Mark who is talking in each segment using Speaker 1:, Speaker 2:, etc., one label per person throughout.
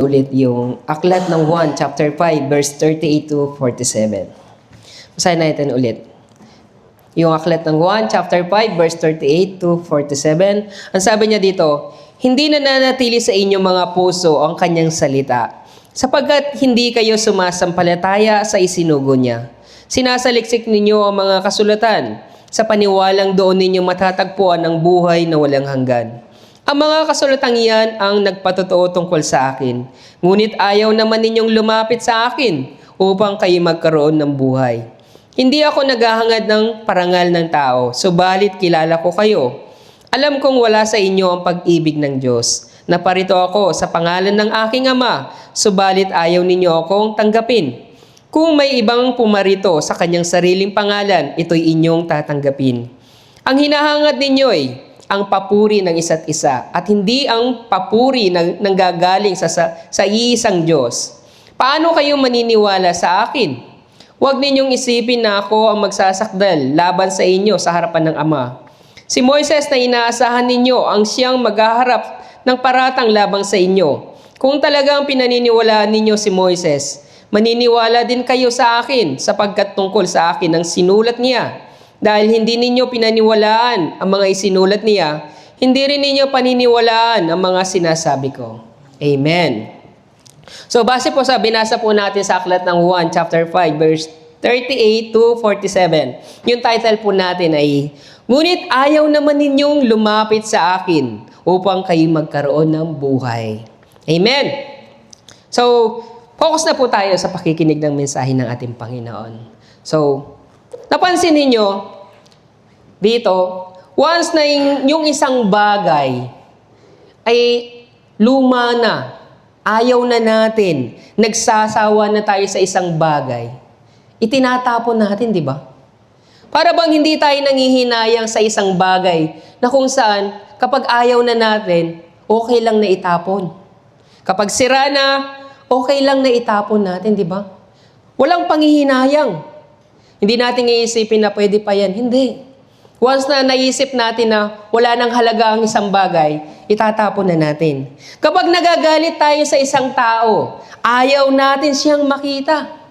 Speaker 1: Ulit yung aklat ng Juan chapter 5 verse 38 to 47. Basahin natin ulit. Yung aklat ng Juan chapter 5 verse 38 to 47. Ang sabi niya dito, hindi nananatili sa inyong mga puso ang kanyang salita, sapagkat hindi kayo sumasampalataya sa isinugo niya. Sinasaliksik ninyo ang mga kasulatan sa paniwalang doon ninyo matatagpuan ang buhay na walang hanggan. Ang mga kasulatang iyan ang nagpatotoo tungkol sa akin. Ngunit ayaw naman ninyong lumapit sa akin upang kayo magkaroon ng buhay. Hindi ako naghahangad ng parangal ng tao, subalit kilala ko kayo. Alam kong wala sa inyo ang pag-ibig ng Diyos. Naparito ako sa pangalan ng aking Ama, subalit ayaw ninyo akong tanggapin. Kung may ibang pumarito sa kanyang sariling pangalan, ito'y inyong tatanggapin. Ang hinahangad ninyo ay ang papuri ng isa't isa at hindi ang papuri ng nanggagaling sa iisang Diyos. Paano kayo maniniwala sa akin? Huwag ninyong isipin na ako ang magsasakdal laban sa inyo sa harapan ng Ama. Si Moises na inaasahan ninyo ang siyang maghaharap ng paratang labang sa inyo. Kung talagang pinaniniwalaan ninyo si Moises, maniniwala din kayo sa akin sapagkat tungkol sa akin ang sinulat niya. Dahil hindi ninyo pinaniwalaan ang mga isinulat niya, hindi rin ninyo paniniwalaan ang mga sinasabi ko. Amen. So base po sa binasa po natin sa aklat ng Juan chapter 5 verse 38 to 47. Yung title po natin ay, Ngunit ayaw naman ninyong lumapit sa akin upang kayo magkaroon ng buhay. Amen. So, focus na po tayo sa pakikinig ng mensahe ng ating Panginoon. So, napansin ninyo, dito, once na yung isang bagay ay luma na, ayaw na natin, nagsasawa na tayo sa isang bagay, itinatapon natin, di ba? Para bang hindi tayo nangihinayang sa isang bagay na kung saan, kapag ayaw na natin, okay lang na itapon. Kapag sira na, okay lang na itapon natin, di ba? Walang panghihinayang. Hindi natin iisipin na pwede pa yan. Hindi. Once na naisip natin na wala nang halaga ang isang bagay, itatapon na natin. Kapag nagagalit tayo sa isang tao, ayaw natin siyang makita.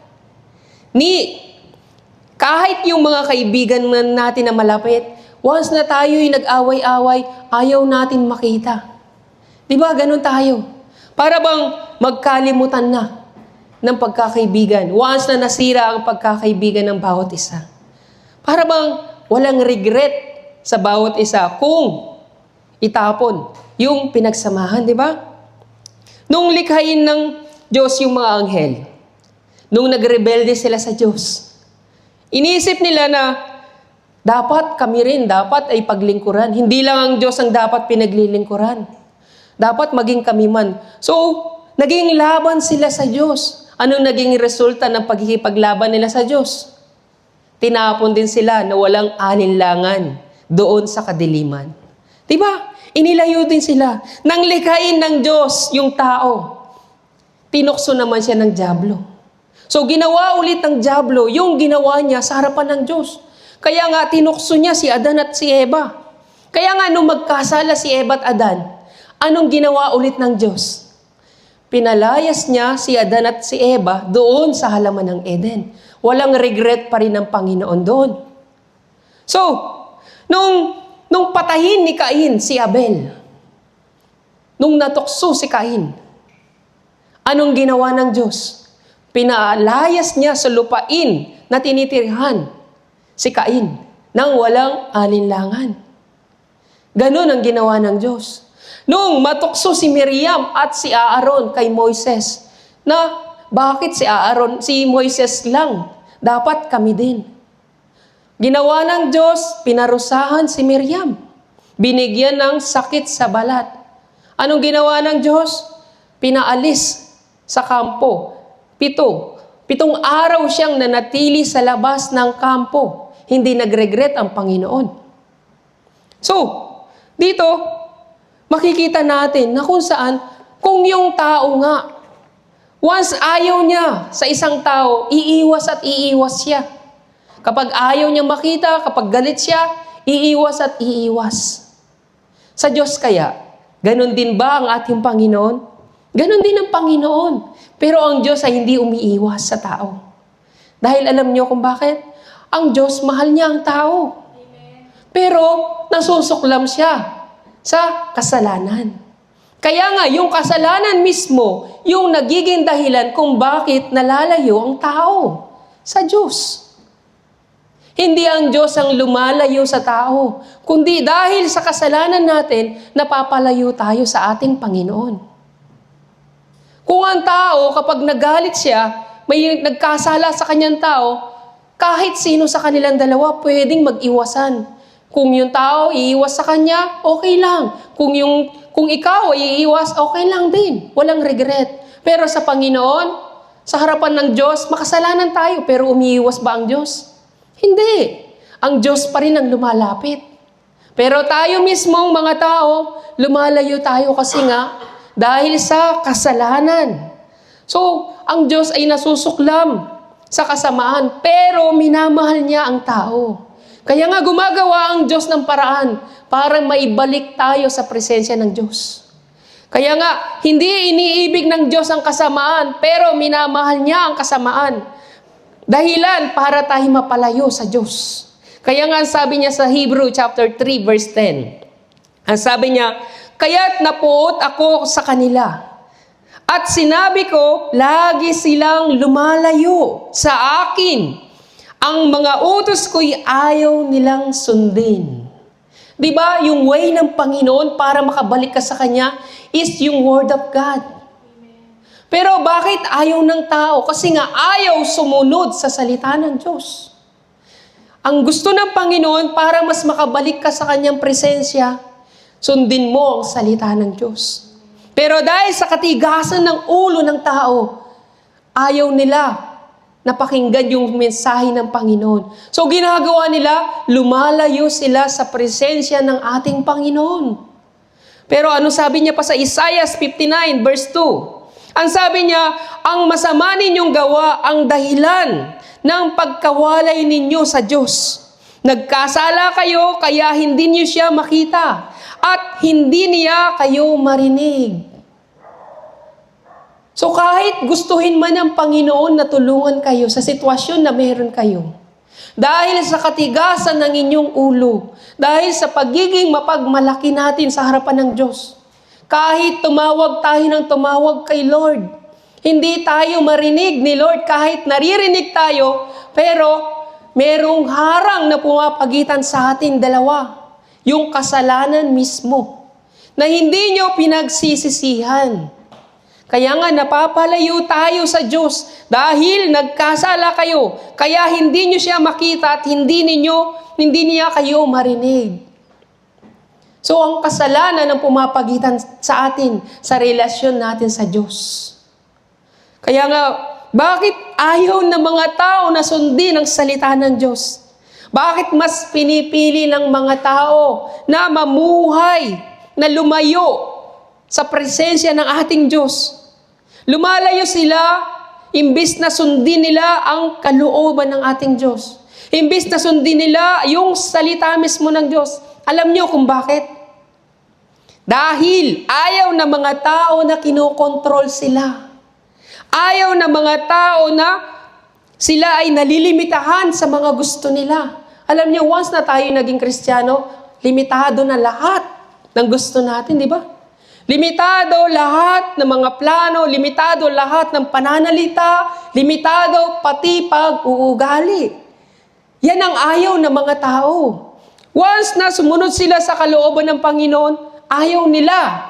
Speaker 1: Kahit yung mga kaibigan natin na malapit, once na tayo'y nag-away-away, ayaw natin makita. Di ba? Ganun tayo. Para bang magkalimutan na ng pagkakaibigan. Once na nasira ang pagkakaibigan ng bawat isa. Para bang walang regret sa bawat isa kung itapon yung pinagsamahan, di ba? Nung likhain ng Diyos yung mga anghel, nung nagrebelde sila sa Diyos, inisip nila na dapat kami rin, dapat ay paglingkuran. Hindi lang ang Diyos ang dapat pinaglilingkuran. Dapat maging kami man. So, naging laban sila sa Diyos. Anong naging resulta ng pagkikipaglaban nila sa Diyos? Tinapon din sila na walang alinlangan doon sa kadiliman. Diba? Inilayo din sila. Nang likhain ng Diyos yung tao, tinukso naman siya ng dyablo. So ginawa ulit ng dyablo yung ginawa niya sa harapan ng Diyos. Kaya nga tinukso niya si Adan at si Eva. Kaya nga nung magkasala si Eva at Adan, anong ginawa ulit ng Diyos? Pinalayas niya si Adan at si Eva doon sa halaman ng Eden. Walang regret pa rin ng Panginoon doon. So, nung patayin ni Cain si Abel, nung natukso si Cain, anong ginawa ng Diyos? Pinalayas niya sa lupain na tinitirhan si Cain nang walang alinlangan. Ganon ang ginawa ng Diyos. Nung matukso si Miriam at si Aaron kay Moises, na bakit si Moises lang? Dapat kami din. Ginawa ng Diyos, pinarusahan si Miriam. Binigyan ng sakit sa balat. Anong ginawa ng Diyos? Pinaalis sa kampo. 7 araw siyang nanatili sa labas ng kampo. Hindi nagregret ang Panginoon. So, dito, makikita natin na kung saan, kung yung tao nga, once ayaw niya sa isang tao, iiwas at iiwas siya. Kapag ayaw niya makita, kapag galit siya, iiwas at iiwas. Sa Diyos kaya, ganun din ba ang ating Panginoon?
Speaker 2: Ganon din ang Panginoon. Pero ang Diyos ay hindi umiiwas sa tao. Dahil alam niyo kung bakit? Ang Diyos, mahal niya ang tao. Pero nasusuklam siya sa kasalanan. Kaya nga, yung kasalanan mismo, yung nagiging dahilan kung bakit nalalayo ang tao sa Diyos. Hindi ang Diyos ang lumalayo sa tao, kundi dahil sa kasalanan natin, napapalayo tayo sa ating Panginoon. Kung ang tao, kapag nagalit siya, may nagkasala sa kanyang tao, kahit sino sa kanilang dalawa, pwedeng mag-iwasan. Kung yung tao iiwas sa kanya, okay lang. Kung ikaw ay iiwas, okay lang din. Walang regret. Pero sa Panginoon, sa harapan ng Diyos, makasalanan tayo, pero umiiwas ba ang Diyos? Hindi. Ang Diyos pa rin ang lumalapit. Pero tayo mismong mga tao, lumalayo tayo kasi nga, dahil sa kasalanan. So, ang Diyos ay nasusuklam sa kasamaan, pero minamahal niya ang tao. Kaya nga gumagawa ang Diyos ng paraan para maibalik tayo sa presensya ng Diyos. Kaya nga, hindi iniibig ng Diyos ang kasamaan, pero minamahal niya ang kasamaan. Dahilan para tayo mapalayo sa Diyos. Kaya nga sabi niya sa Hebrew chapter 3 verse 10. Ang sabi niya, kaya't napuot ako sa kanila. At sinabi ko, lagi silang lumalayo sa akin. Ang mga utos ko'y ayaw nilang sundin. Diba, yung way ng Panginoon para makabalik ka sa Kanya is yung Word of God. Pero bakit ayaw ng tao? Kasi nga ayaw sumunod sa salita ng Diyos. Ang gusto ng Panginoon para mas makabalik ka sa Kanyang presensya, sundin mo ang salita ng Diyos. Pero dahil sa katigasan ng ulo ng tao, ayaw nila napakinggan yung mensahe ng Panginoon. So ginagawa nila, lumalayo sila sa presensya ng ating Panginoon. Pero ano sabi niya pa sa Isaiah 59 verse 2? Ang sabi niya, ang masama ninyong gawa ang dahilan ng pagkawalay ninyo sa Diyos. Nagkasala kayo kaya hindi niyo siya makita at hindi niya kayo marinig. So kahit gustuhin man ng Panginoon na tulungan kayo sa sitwasyon na meron kayo, dahil sa katigasan ng inyong ulo, dahil sa pagiging mapagmalaki natin sa harapan ng Diyos, kahit tumawag tayo ng tumawag kay Lord, hindi tayo marinig ni Lord kahit naririnig tayo, pero merong harang na pumapagitan sa atin dalawa, yung kasalanan mismo, na hindi nyo pinagsisisihan. Kaya nga napapalayo tayo sa Diyos dahil nagkasala kayo. Kaya hindi nyo siya makita at hindi niya kayo marinig. So ang kasalanan ang pumapagitan sa atin, sa relasyon natin sa Diyos. Kaya nga, bakit ayaw ng mga tao na sundin ang salita ng Diyos? Bakit mas pinipili ng mga tao na mamuhay, na lumayo sa presensya ng ating Diyos? Lumalayo sila, imbis na sundin nila ang kalooban ng ating Diyos. Imbis na sundin nila yung salita mismo ng Diyos. Alam niyo kung bakit? Dahil ayaw ng mga tao na kinokontrol sila. Ayaw ng mga tao na sila ay nalilimitahan sa mga gusto nila. Alam niyo, once na tayo naging Kristiyano, limitado na lahat ng gusto natin, di ba? Limitado lahat ng mga plano, limitado lahat ng pananalita, limitado pati pag-uugali. Yan ang ayaw ng mga tao. Once na sumunod sila sa kalooban ng Panginoon, ayaw nila.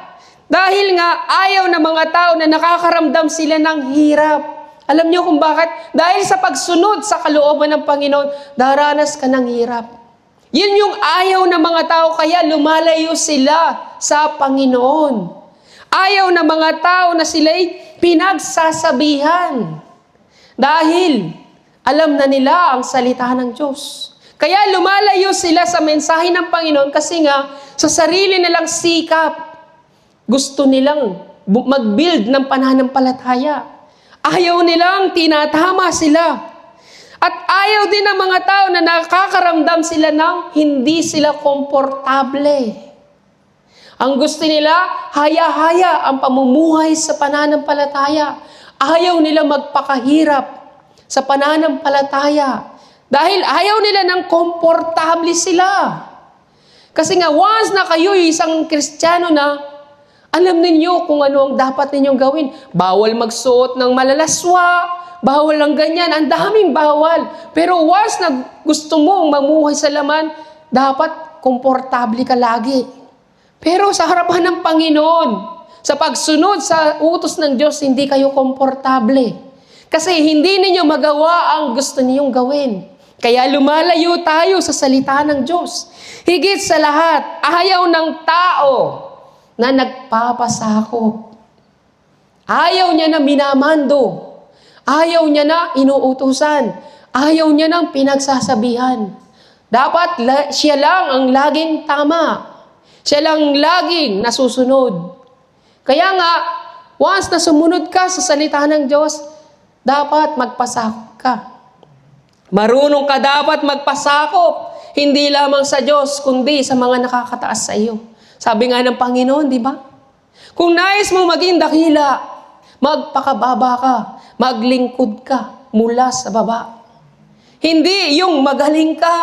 Speaker 2: Dahil nga ayaw ng mga tao na nakakaramdam sila ng hirap. Alam niyo kung bakit? Dahil sa pagsunod sa kalooban ng Panginoon, daranas ka ng hirap. Yun yung ayaw ng mga tao, kaya lumalayo sila sa Panginoon. Ayaw ng mga tao na sila'y pinagsasabihan. Dahil alam na nila ang salita ng Diyos. Kaya lumalayo sila sa mensahe ng Panginoon kasi nga sa sarili nilang sikap, gusto nilang mag-build ng pananampalataya. Ayaw nilang tinatama sila. At ayaw din ng mga tao na nakakaramdam sila ng hindi sila komportable. Ang gusto nila, haya-haya ang pamumuhay sa pananampalataya. Ayaw nila magpakahirap sa pananampalataya. Dahil ayaw nila ng komportable sila. Kasi nga, once na kayo isang Kristiyano na, alam ninyo kung ano ang dapat ninyong gawin. Bawal magsuot ng malalaswa, bawal ang ganyan, ang daming bawal. Pero once na gusto mong mamuhay sa laman, dapat komportable ka lagi. Pero sa harapan ng Panginoon, sa pagsunod sa utos ng Diyos, hindi kayo komportable. Kasi hindi ninyo magawa ang gusto ninyong gawin. Kaya lumalayo tayo sa salita ng Diyos. Higit sa lahat, ayaw ng tao na nagpapasakop. Ayaw niya na minamando. Ayaw niya na inuutusan. Ayaw niya ng pinagsasabihan. Dapat siya lang ang laging tama. Siya lang laging nasusunod. Kaya nga, once na sumunod ka sa salita ng Diyos, dapat magpasakop ka. Marunong ka dapat magpasakop, hindi lamang sa Diyos, kundi sa mga nakakataas sa iyo. Sabi nga ng Panginoon, di ba? Kung nais mo maging dakila, magpakababa ka, maglingkod ka mula sa baba. Hindi yung magaling ka,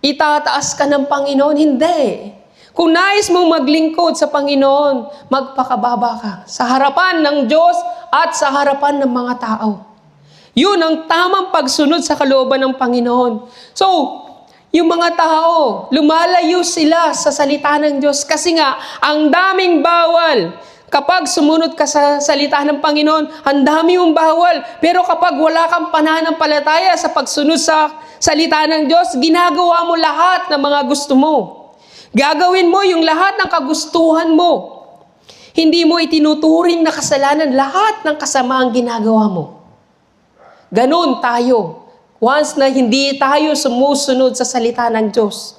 Speaker 2: itataas ka ng Panginoon, hindi. Kung nais mong maglingkod sa Panginoon, magpakababa ka sa harapan ng Diyos at sa harapan ng mga tao. Yun ang tamang pagsunod sa kalooban ng Panginoon. So, yung mga tao, lumalayo sila sa salita ng Diyos kasi nga, ang daming bawal. Kapag sumunod ka sa salita ng Panginoon, ang dami mong bawal. Pero kapag wala kang pananampalataya sa pagsunod sa salita ng Diyos, ginagawa mo lahat ng mga gusto mo. Gagawin mo yung lahat ng kagustuhan mo. Hindi mo itinuturing na kasalanan lahat ng kasamaang ginagawa mo. Ganon tayo. Once na hindi tayo sumusunod sa salita ng Diyos.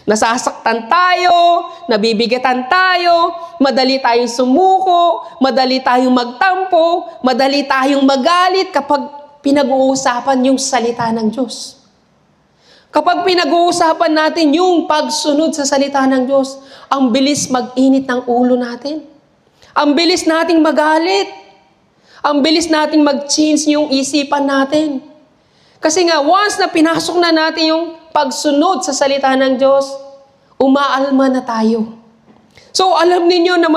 Speaker 2: Nasasaktan tayo, nabibigatan tayo, madali tayong sumuko, madali tayong magtampo, madali tayong magalit kapag pinag-uusapan yung salita ng Diyos. Kapag pinag-uusapan natin yung pagsunod sa salita ng Diyos, ang bilis mag-init ng ulo natin. Ang bilis nating magalit. Ang bilis nating mag-change yung isipan natin. Kasi nga, once na pinasok na natin yung pagsunod sa salita ng Diyos, umaalma na tayo. So, alam ninyo na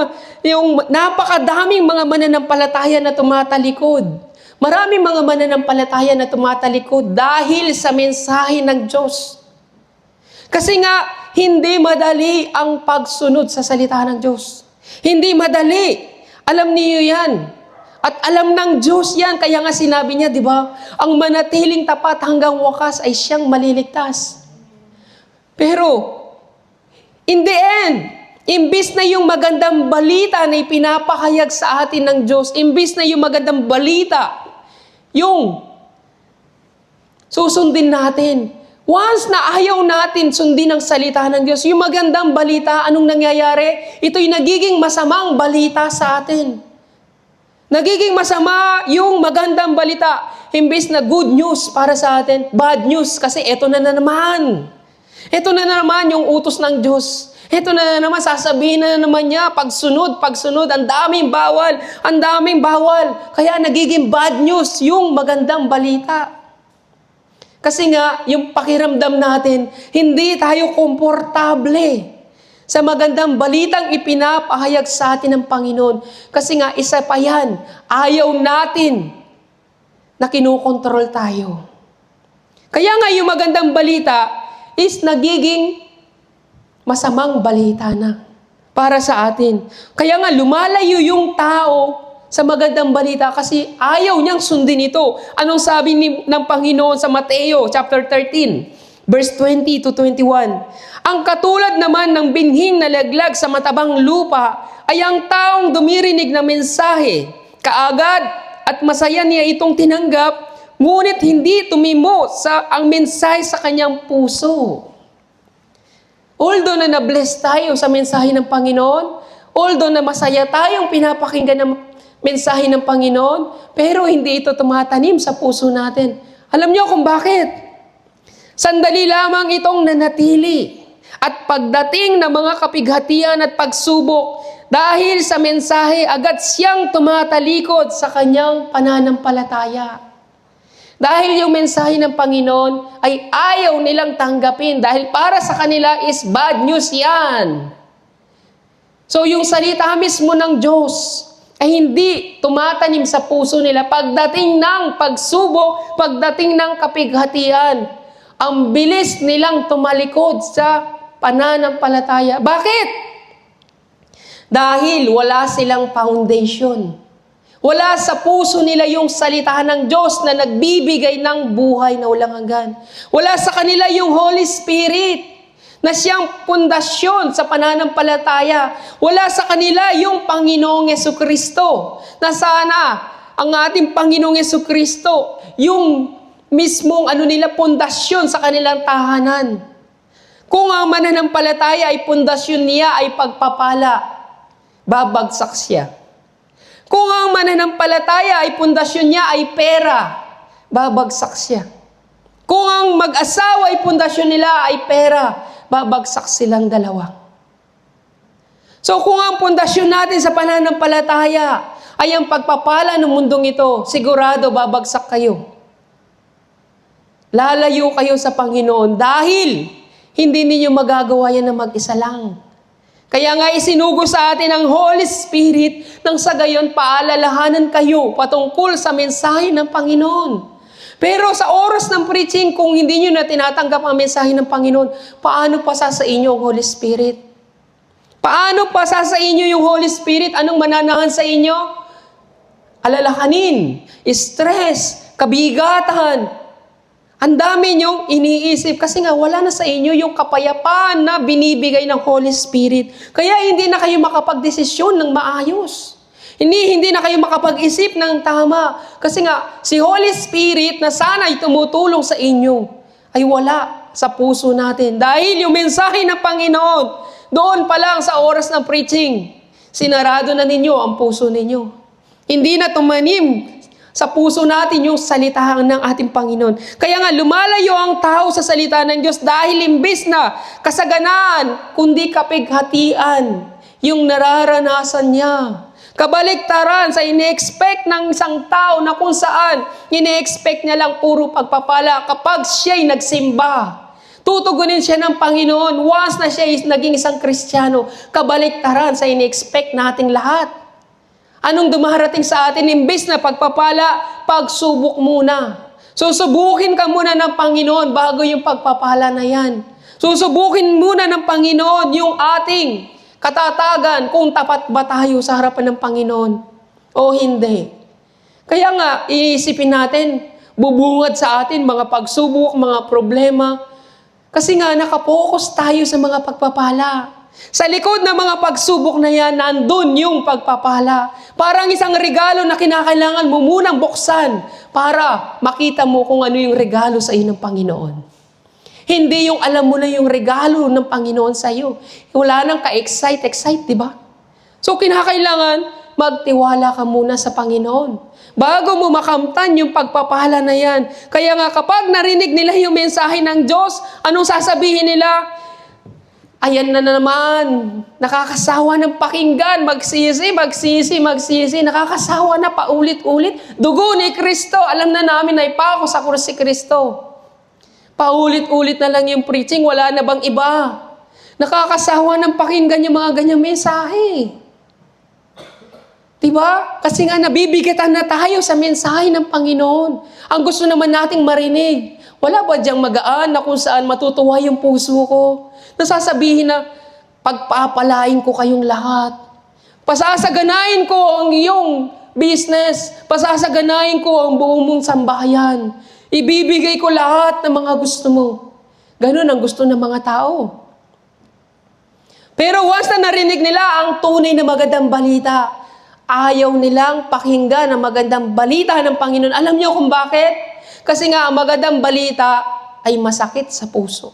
Speaker 2: yung napakadaming mga mananampalataya na tumatalikod. Maraming mga mananampalataya na tumatalikod dahil sa mensahe ng Diyos. Kasi nga, hindi madali ang pagsunod sa salita ng Diyos. Hindi madali. Alam niyo yan. At alam ng Diyos yan, kaya nga sinabi niya, di ba? Ang manatiling tapat hanggang wakas ay siyang maliligtas. Pero, in the end, imbis na yung magandang balita na ipinapahayag sa atin ng Diyos, imbis na yung magandang balita, yung susundin natin. Once na ayaw natin sundin ang salita ng Diyos, yung magandang balita, anong nangyayari? Ito'y nagiging masamang balita sa atin. Nagiging masama yung magandang balita. Imbes na good news para sa atin, bad news. Kasi eto na naman. Eto na naman yung utos ng Diyos. Eto na naman, sasabihin na naman niya, pagsunod, ang daming bawal. Kaya nagiging bad news yung magandang balita. Kasi nga, yung pakiramdam natin, hindi tayo komportable sa magandang balitang ipinapahayag sa atin ng Panginoon. Kasi nga, isa pa yan, ayaw natin na kinukontrol tayo. Kaya nga yung magandang balita is nagiging masamang balita na para sa atin. Kaya nga lumalayo yung tao sa magandang balita kasi ayaw niyang sundin ito. Anong sabi ng Panginoon sa Mateo chapter 13, verse 20 to 21? Ang katulad naman ng binhing na laglag sa matabang lupa ay ang taong dumirinig ng mensahe, kaagad at masaya niya itong tinanggap, ngunit hindi tumimo ang mensahe sa kanyang puso. Although na na-bless tayo sa mensahe ng Panginoon, although na masaya tayong pinapakinggan ng mensahe ng Panginoon, pero hindi ito tumatanim sa puso natin. Alam niyo kung bakit? Sandali lamang itong nanatili. At pagdating ng mga kapighatian at pagsubok, dahil sa mensahe, agad siyang tumatalikod sa kanyang pananampalataya. Dahil yung mensahe ng Panginoon ay ayaw nilang tanggapin dahil para sa kanila is bad news yan. So yung salita mismo ng Diyos ay hindi tumatanim sa puso nila pagdating ng pagsubok, pagdating ng kapighatian. Ang bilis nilang tumalikod sa pananampalataya. Bakit? Dahil wala silang foundation. Wala sa puso nila yung salita ng Diyos na nagbibigay ng buhay na walang hanggan. Wala sa kanila yung Holy Spirit na siyang pundasyon sa pananampalataya. Wala sa kanila yung Panginoong Jesucristo na sana ang ating Panginoong Jesucristo yung mismong pundasyon sa kanilang tahanan. Kung ang mananampalataya ay pundasyon niya ay pagpapala, babagsak siya. Kung ang mananampalataya ay pundasyon niya ay pera, babagsak siya. Kung ang mag-asawa ay pundasyon nila ay pera, babagsak silang dalawa. So kung ang pundasyon natin sa pananampalataya ay ang pagpapala ng mundong ito, sigurado babagsak kayo. Lalayo kayo sa Panginoon dahil hindi ninyo magagawa yan na mag-isa lang. Kaya nga isinugo sa atin ang Holy Spirit nang sa gayon paalalahanan kayo patungkol sa mensahe ng Panginoon. Pero sa oras ng preaching, kung hindi nyo na tinatanggap ang mensahe ng Panginoon, paano pa sa inyo ang Holy Spirit? Paano pa sa inyo yung Holy Spirit? Anong mananahan sa inyo? Alalahanin, stress, kabigatan. Ang dami nyong iniisip kasi nga wala na sa inyo yung kapayapaan na binibigay ng Holy Spirit. Kaya hindi na kayo makapagdesisyon ng maayos. Hindi na kayo makapag-isip ng tama. Kasi nga, si Holy Spirit na sana'y tumutulong sa inyo, ay wala sa puso natin. Dahil yung mensahe ng Panginoon, doon pa lang sa oras ng preaching, sinarado na ninyo ang puso ninyo. Hindi na tumanim sa puso natin yung salita ng ating Panginoon. Kaya nga, lumalayo ang tao sa salita ng Diyos dahil imbis na kasaganaan, kundi kapighatian yung nararanasan niya. Kabaliktaran sa ine-expect ng isang tao na kung saan ine-expect niya lang puro pagpapala kapag siya'y nagsimba. Tutugunin siya ng Panginoon once na siya naging isang Kristiyano. Kabaliktaran sa ine-expect nating lahat. Anong dumarating sa atin? Imbis na pagpapala, pagsubok muna. Susubukin ka muna ng Panginoon bago yung pagpapala na yan. Susubukin muna ng Panginoon yung ating katatagan kung tapat ba tayo sa harapan ng Panginoon o hindi. Kaya nga, iisipin natin, bubungad sa atin mga pagsubok, mga problema. Kasi nga, nakapokus tayo sa mga pagpapala. Sa likod ng mga pagsubok na yan, nandun yung pagpapala. Parang isang regalo na kinakailangan mo munang buksan para makita mo kung ano yung regalo sa iyo ng Panginoon. Hindi yung alam mo na yung regalo ng Panginoon sa iyo. Wala nang ka-excite, di ba? So, kinakailangan magtiwala ka muna sa Panginoon bago mo makamtan yung pagpapala na yan. Kaya nga, kapag narinig nila yung mensahe ng Diyos, anong sasabihin nila? Ayan na naman, nakakasawa ng pakinggan, magsisi, nakakasawa na paulit-ulit. Dugo ni Kristo, alam na namin na ipako sa krus si Kristo. Paulit-ulit na lang yung preaching, wala na bang iba? Nakakasawa ng pakinggan yung mga ganyang mensahe. Diba? Kasi nga nabibigatan na tayo sa mensahe ng Panginoon. Ang gusto naman nating marinig. Wala ba diyang magaan na kung saan matutuwa yung puso ko? Nasasabihin na, pagpapalain ko kayong lahat. Pasasaganain ko ang iyong business. Pasasaganain ko ang buong mong sambahayan. Ibibigay ko lahat ng mga gusto mo. Ganun ang gusto ng mga tao. Pero once na narinig nila ang tunay na magandang balita, ayaw nilang pakinggan ang magandang balita ng Panginoon. Alam niyo kung bakit? Kasi nga ang magandang balita ay masakit sa puso.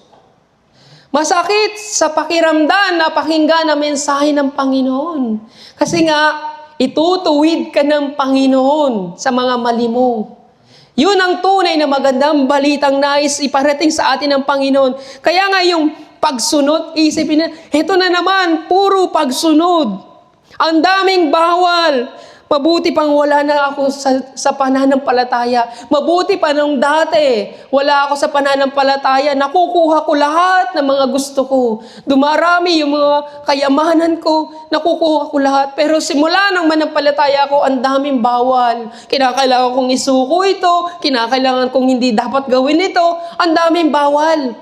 Speaker 2: Masakit sa pakiramdam na pakinggan ang mensahe ng Panginoon. Kasi nga, itutuwid ka ng Panginoon sa mga mali mo. Yun ang tunay na magandang balitang nais iparating sa atin ng Panginoon. Kaya nga yung pagsunod. Isipin na, heto na naman, puro pagsunod. Ang daming bawal. Mabuti pang wala na ako sa pananampalataya. Mabuti pa nung dati, wala ako sa pananampalataya. Nakukuha ko lahat ng mga gusto ko. Dumarami yung mga kayamanan ko. Nakukuha ko lahat. Pero simula nang manampalataya ko, ang daming bawal. Kinakailangan kong isuko ito. Kinakailangan kong hindi dapat gawin ito. Ang daming bawal.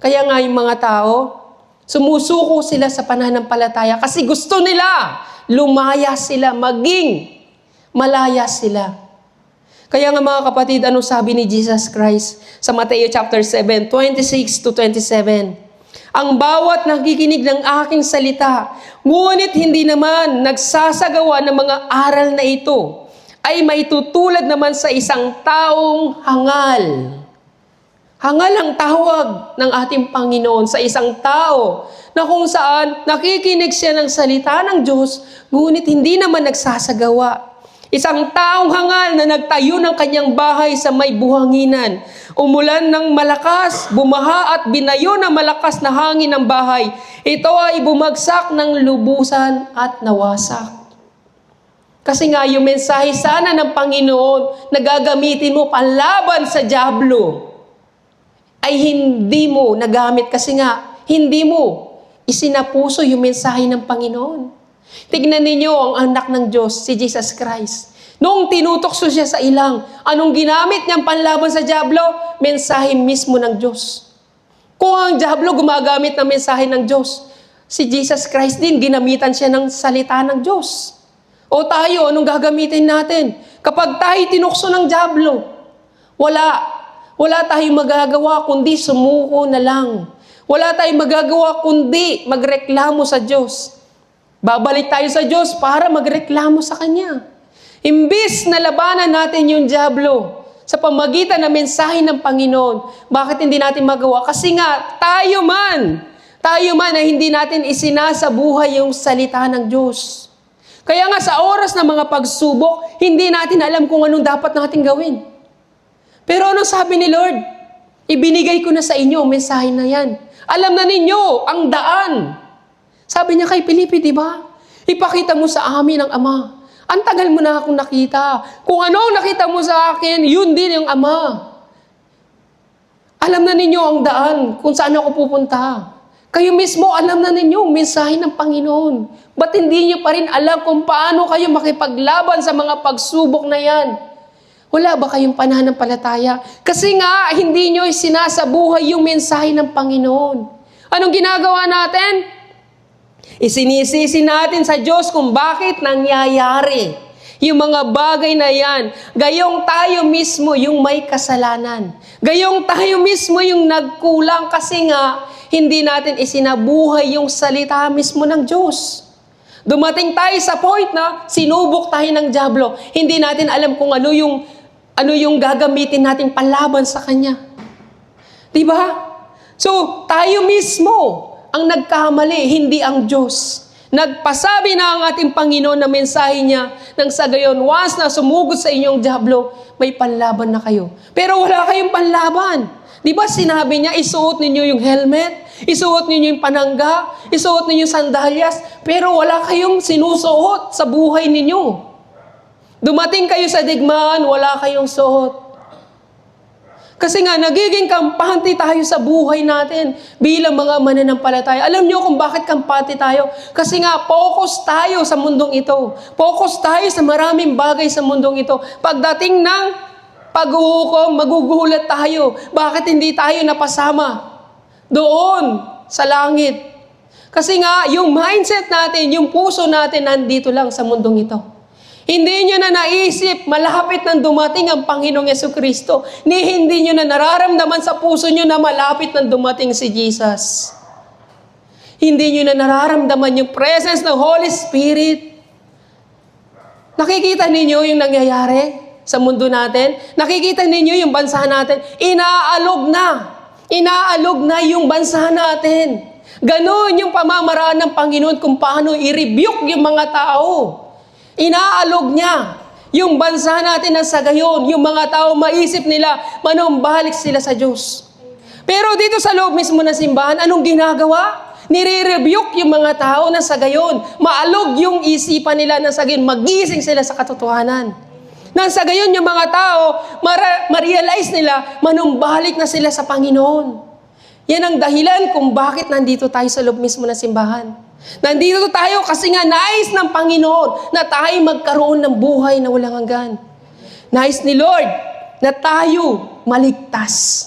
Speaker 2: Kaya nga yung mga tao, sumusuko sila sa pananampalataya kasi gusto nila lumaya sila, maging malaya sila. Kaya nga mga kapatid, ano sabi ni Jesus Christ sa Mateo chapter 7, 26 to 27? Ang bawat nakikinig ng aking salita, ngunit hindi naman nagsasagawa ng mga aral na ito, ay maitutulad naman sa isang taong hangal. Hangal ang tawag ng ating Panginoon sa isang tao na kung saan nakikinig siya ng salita ng Diyos, ngunit hindi naman nagsasagawa. Isang taong hangal na nagtayo ng kanyang bahay sa may buhanginan. Umulan ng malakas, bumaha at binayo ng malakas na hangin ng bahay. Ito ay bumagsak ng lubusan at nawasak. Kasi nga yung mensahe sana ng Panginoon na gagamitin mo panlaban sa dyablo, ay hindi mo nagamit kasi nga hindi mo isinapuso yung mensahe ng Panginoon. Tignan ninyo ang anak ng Diyos, si Jesus Christ. Noong tinutokso siya sa ilang, anong ginamit niyang panlaban sa dyablo? Mensahe mismo ng Diyos. Kung ang dyablo gumagamit ng mensahe ng Diyos, si Jesus Christ din, ginamitan siya ng salita ng Diyos. O tayo, anong gagamitin natin? Kapag tayo tinukso ng dyablo, wala tayong magagawa kundi sumuko na lang. Wala tayong magagawa kundi magreklamo sa Diyos. Babalik tayo sa Diyos para magreklamo sa Kanya. Imbis na labanan natin yung dyablo sa pamagitan ng mensahe ng Panginoon, bakit hindi natin magawa? Kasi nga, tayo man na hindi natin isinasabuhay yung salita ng Diyos. Kaya nga sa oras ng mga pagsubok, hindi natin alam kung anong dapat natin gawin. Pero ano sabi ni Lord? Ibinigay ko na sa inyo ang mensahe na yan. Alam na ninyo ang daan. Sabi niya kay Felipe, di ba? Ipakita mo sa amin ang Ama. Ang tagal mo na akong nakita. Kung ano ang nakita mo sa akin, yun din yung Ama. Alam na ninyo ang daan kung saan ako pupunta. Kayo mismo, alam na ninyo ang mensahe ng Panginoon. Ba't hindi niyo pa rin alam kung paano kayo makipaglaban sa mga pagsubok na yan? Wala ba kayong pananampalataya? Kasi nga, hindi nyo sinasabuhay yung mensahe ng Panginoon. Anong ginagawa natin? Isinisisi natin sa Diyos kung bakit nangyayari yung mga bagay na yan. Gayong tayo mismo yung may kasalanan. Gayong tayo mismo yung nagkulang kasi nga, hindi natin isinabuhay yung salita mismo ng Diyos. Dumating tayo sa point na sinubok tayo ng dyablo. Hindi natin alam kung ano yung gagamitin natin panlaban sa Kanya. Diba? So, tayo mismo ang nagkamali, hindi ang Diyos. Nagpasabi na ang ating Panginoon na mensahe niya nang sa gayon, once na sumugod sa inyong dyablo, may panlaban na kayo. Pero wala kayong panlaban. Di ba sinabi niya, isuot ninyo yung helmet, isuot ninyo yung panangga, isuot ninyo yung sandalyas, pero wala kayong sinusuot sa buhay ninyo. Dumating kayo sa digmaan, wala kayong suot. Kasi nga, nagiging kampante tayo sa buhay natin bilang mga mananampalataya. Alam niyo kung bakit kampante tayo? Kasi nga, focus tayo sa mundong ito. Focus tayo sa maraming bagay sa mundong ito. Pagdating ng paghuhukom, magugulat tayo. Bakit hindi tayo napasama doon sa langit? Kasi nga, yung mindset natin, yung puso natin, nandito lang sa mundong ito. Hindi nyo na naisip, malapit nang dumating ang Panginoong Yesukristo. Hindi nyo na nararamdaman sa puso nyo na malapit nang dumating si Jesus. Hindi nyo na nararamdaman yung presence ng Holy Spirit. Nakikita ninyo yung nangyayari sa mundo natin? Nakikita ninyo yung bansa natin? Inaalog na yung bansa natin. Ganon yung pamamaraan ng Panginoon kung paano i-rebuke yung mga tao. Inaalog niya yung bansa natin na sa gayon, yung mga tao maisip nila, manumbalik sila sa Diyos. Pero dito sa loob mismo ng simbahan, anong ginagawa? Nire-rebuke yung mga tao na sa gayon. Maalog yung isipan nila na sa gayon. Magising sila sa katotohanan. Nang sa gayon yung mga tao, ma-realize nila, manumbalik na sila sa Panginoon. Yan ang dahilan kung bakit nandito tayo sa loob mismo ng simbahan. Nandito tayo kasi nga nais ng Panginoon na tayo magkaroon ng buhay na walang hanggan. Nais ni Lord na tayo maligtas.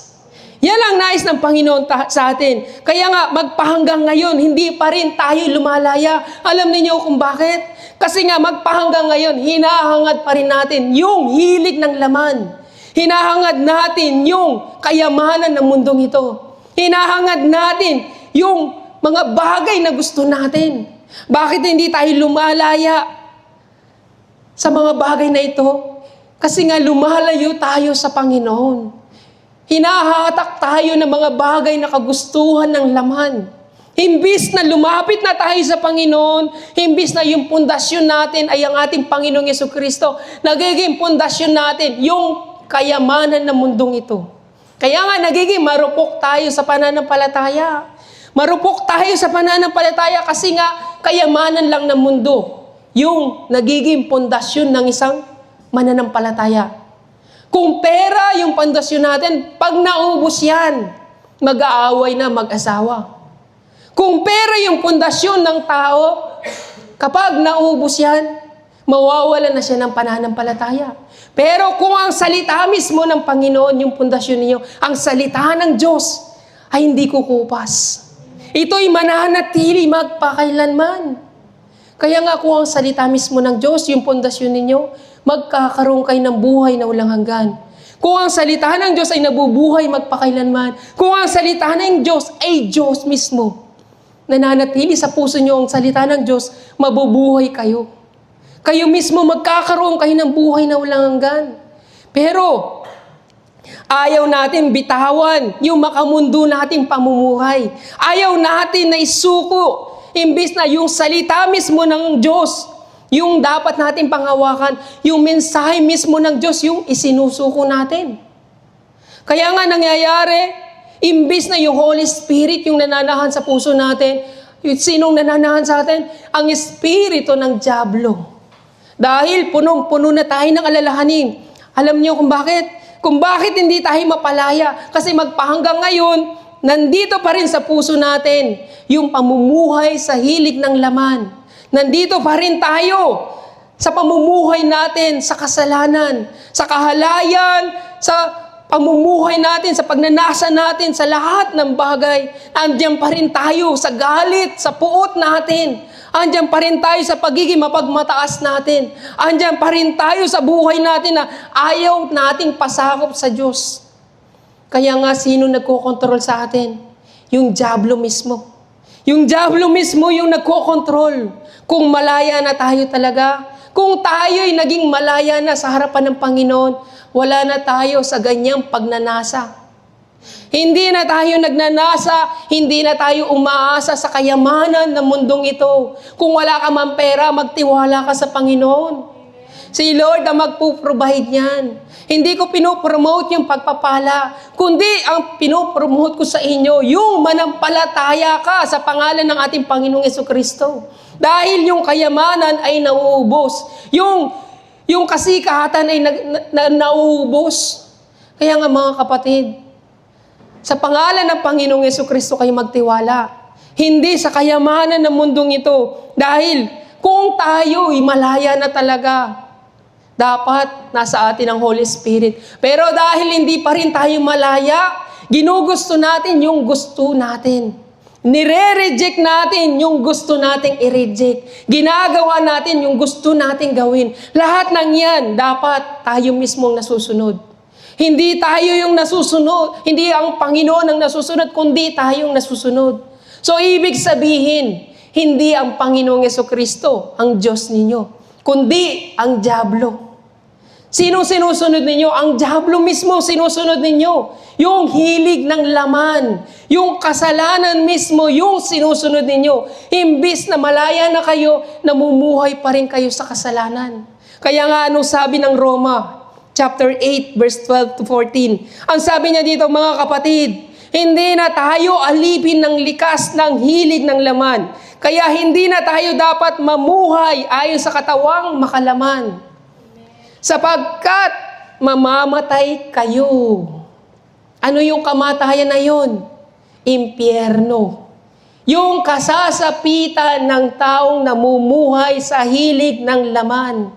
Speaker 2: Yan ang nais ng Panginoon sa atin. Kaya nga, magpahanggang ngayon, hindi pa rin tayo lumalaya. Alam niyo kung bakit? Kasi nga, magpahanggang ngayon, hinahangad pa rin natin yung hilig ng laman. Hinahangad natin yung kayamanan ng mundong ito. Hinahangad natin yung mga bagay na gusto natin. Bakit hindi tayo lumalaya sa mga bagay na ito? Kasi nga, lumalayo tayo sa Panginoon. Hinahatak tayo ng mga bagay na kagustuhan ng laman. Imbis na lumapit na tayo sa Panginoon, imbis na yung pundasyon natin ay ang ating Panginoong Jesucristo, nagiging pundasyon natin yung kayamanan ng mundong ito. Kaya nga nagiging marupok tayo sa pananampalataya. Marupok tayo sa pananampalataya kasi nga kayamanan lang ng mundo yung nagiging pundasyon ng isang mananampalataya. Kung pera yung pundasyon natin, pag naubos yan, mag-aaway na mag-asawa. Kung pera yung pundasyon ng tao, kapag naubos yan, mawawala na siya ng pananampalataya. Pero kung ang salita mismo ng Panginoon, yung pundasyon ninyo, ang salita ng Diyos, ay hindi kukupas. Ito'y mananatili magpakailanman. Kaya nga kung ang salita mismo ng Diyos, yung pundasyon ninyo, magkakaroon kayo ng buhay na walang hanggan. Kung ang salita ng Diyos ay nabubuhay magpakailanman, kung ang salita ng Diyos ay Diyos mismo, nananatili sa puso niyo ang salita ng Diyos, mabubuhay kayo. Kayo mismo magkakaroon kayo ng buhay na walang hanggan. Pero, ayaw natin bitawan yung makamundo nating pamumuhay. Ayaw natin na isuko, imbis na yung salita mismo ng Diyos, yung dapat natin panghawakan, yung mensahe mismo ng Diyos, yung isinusuko natin. Kaya nga nangyayari, imbis na yung Holy Spirit yung nananahan sa puso natin, yung sinong nananahan sa atin? Ang Espiritu ng Diablo. Dahil punong-puno na tayo ng alalahanin. Alam niyo kung bakit? Kung bakit hindi tayo mapalaya? Kasi magpahanggang ngayon, nandito pa rin sa puso natin yung pamumuhay sa hilig ng laman. Nandito pa rin tayo sa pamumuhay natin, sa kasalanan, sa kahalayan, sa pamumuhay natin, sa pagnanasa natin, sa lahat ng bagay. Andiyan pa rin tayo sa galit, sa puot natin. Andiyan pa rin tayo sa pagiging mapagmataas natin. Andiyan pa rin tayo sa buhay natin na ayaw nating pasakop sa Diyos. Kaya nga, sino nagkokontrol sa atin? Yung Diablo mismo. Yung Diablo mismo yung nagkokontrol. Kung malaya na tayo talaga, kung tayo'y naging malaya na sa harapan ng Panginoon, wala na tayo sa ganyang pagnanasa. Hindi na tayo nagnanasa, hindi na tayo umaasa sa kayamanan ng mundong ito. Kung wala ka man pera, magtiwala ka sa Panginoon. Si Lord ang magpo-provide niyan. Hindi ko pinopromote yung pagpapala, kundi ang pinopromote ko sa inyo, yung manampalataya ka sa pangalan ng ating Panginoong Jesucristo. Dahil yung kayamanan ay nauubos. Yung kasikatan ay nauubos. Kaya nga mga kapatid, sa pangalan ng Panginoong Jesucristo kayo magtiwala. Hindi sa kayamanan ng mundong ito. Dahil kung tayo'y malaya na talaga, dapat nasa atin ang Holy Spirit. Pero dahil hindi pa rin tayo malaya, ginugusto natin yung gusto natin. Nire-reject natin yung gusto nating i-reject. Ginagawa natin yung gusto nating gawin. Lahat ng yan, dapat tayo mismong nasusunod. Hindi tayo yung nasusunod. Hindi ang Panginoon ang nasusunod, kundi tayong nasusunod. So, ibig sabihin, hindi ang Panginoong Jesucristo ang Diyos ninyo, kundi ang Diablo. Sinong sinusunod ninyo? Ang Diablo mismo sinusunod ninyo. Yung hilig ng laman, yung kasalanan mismo, yung sinusunod ninyo. Imbis na malaya na kayo, namumuhay pa rin kayo sa kasalanan. Kaya nga anong sabi ng Roma, chapter 8, verse 12 to 14. Ang sabi niya dito, mga kapatid, Hindi na tayo alipin ng likas ng hilig ng laman. Kaya hindi na tayo dapat mamuhay ayon sa katawang makalaman. Sapagkat mamamatay kayo. Ano yung kamatayan na yun? Impyerno. Yung kasasapitan ng taong namumuhay sa hilig ng laman.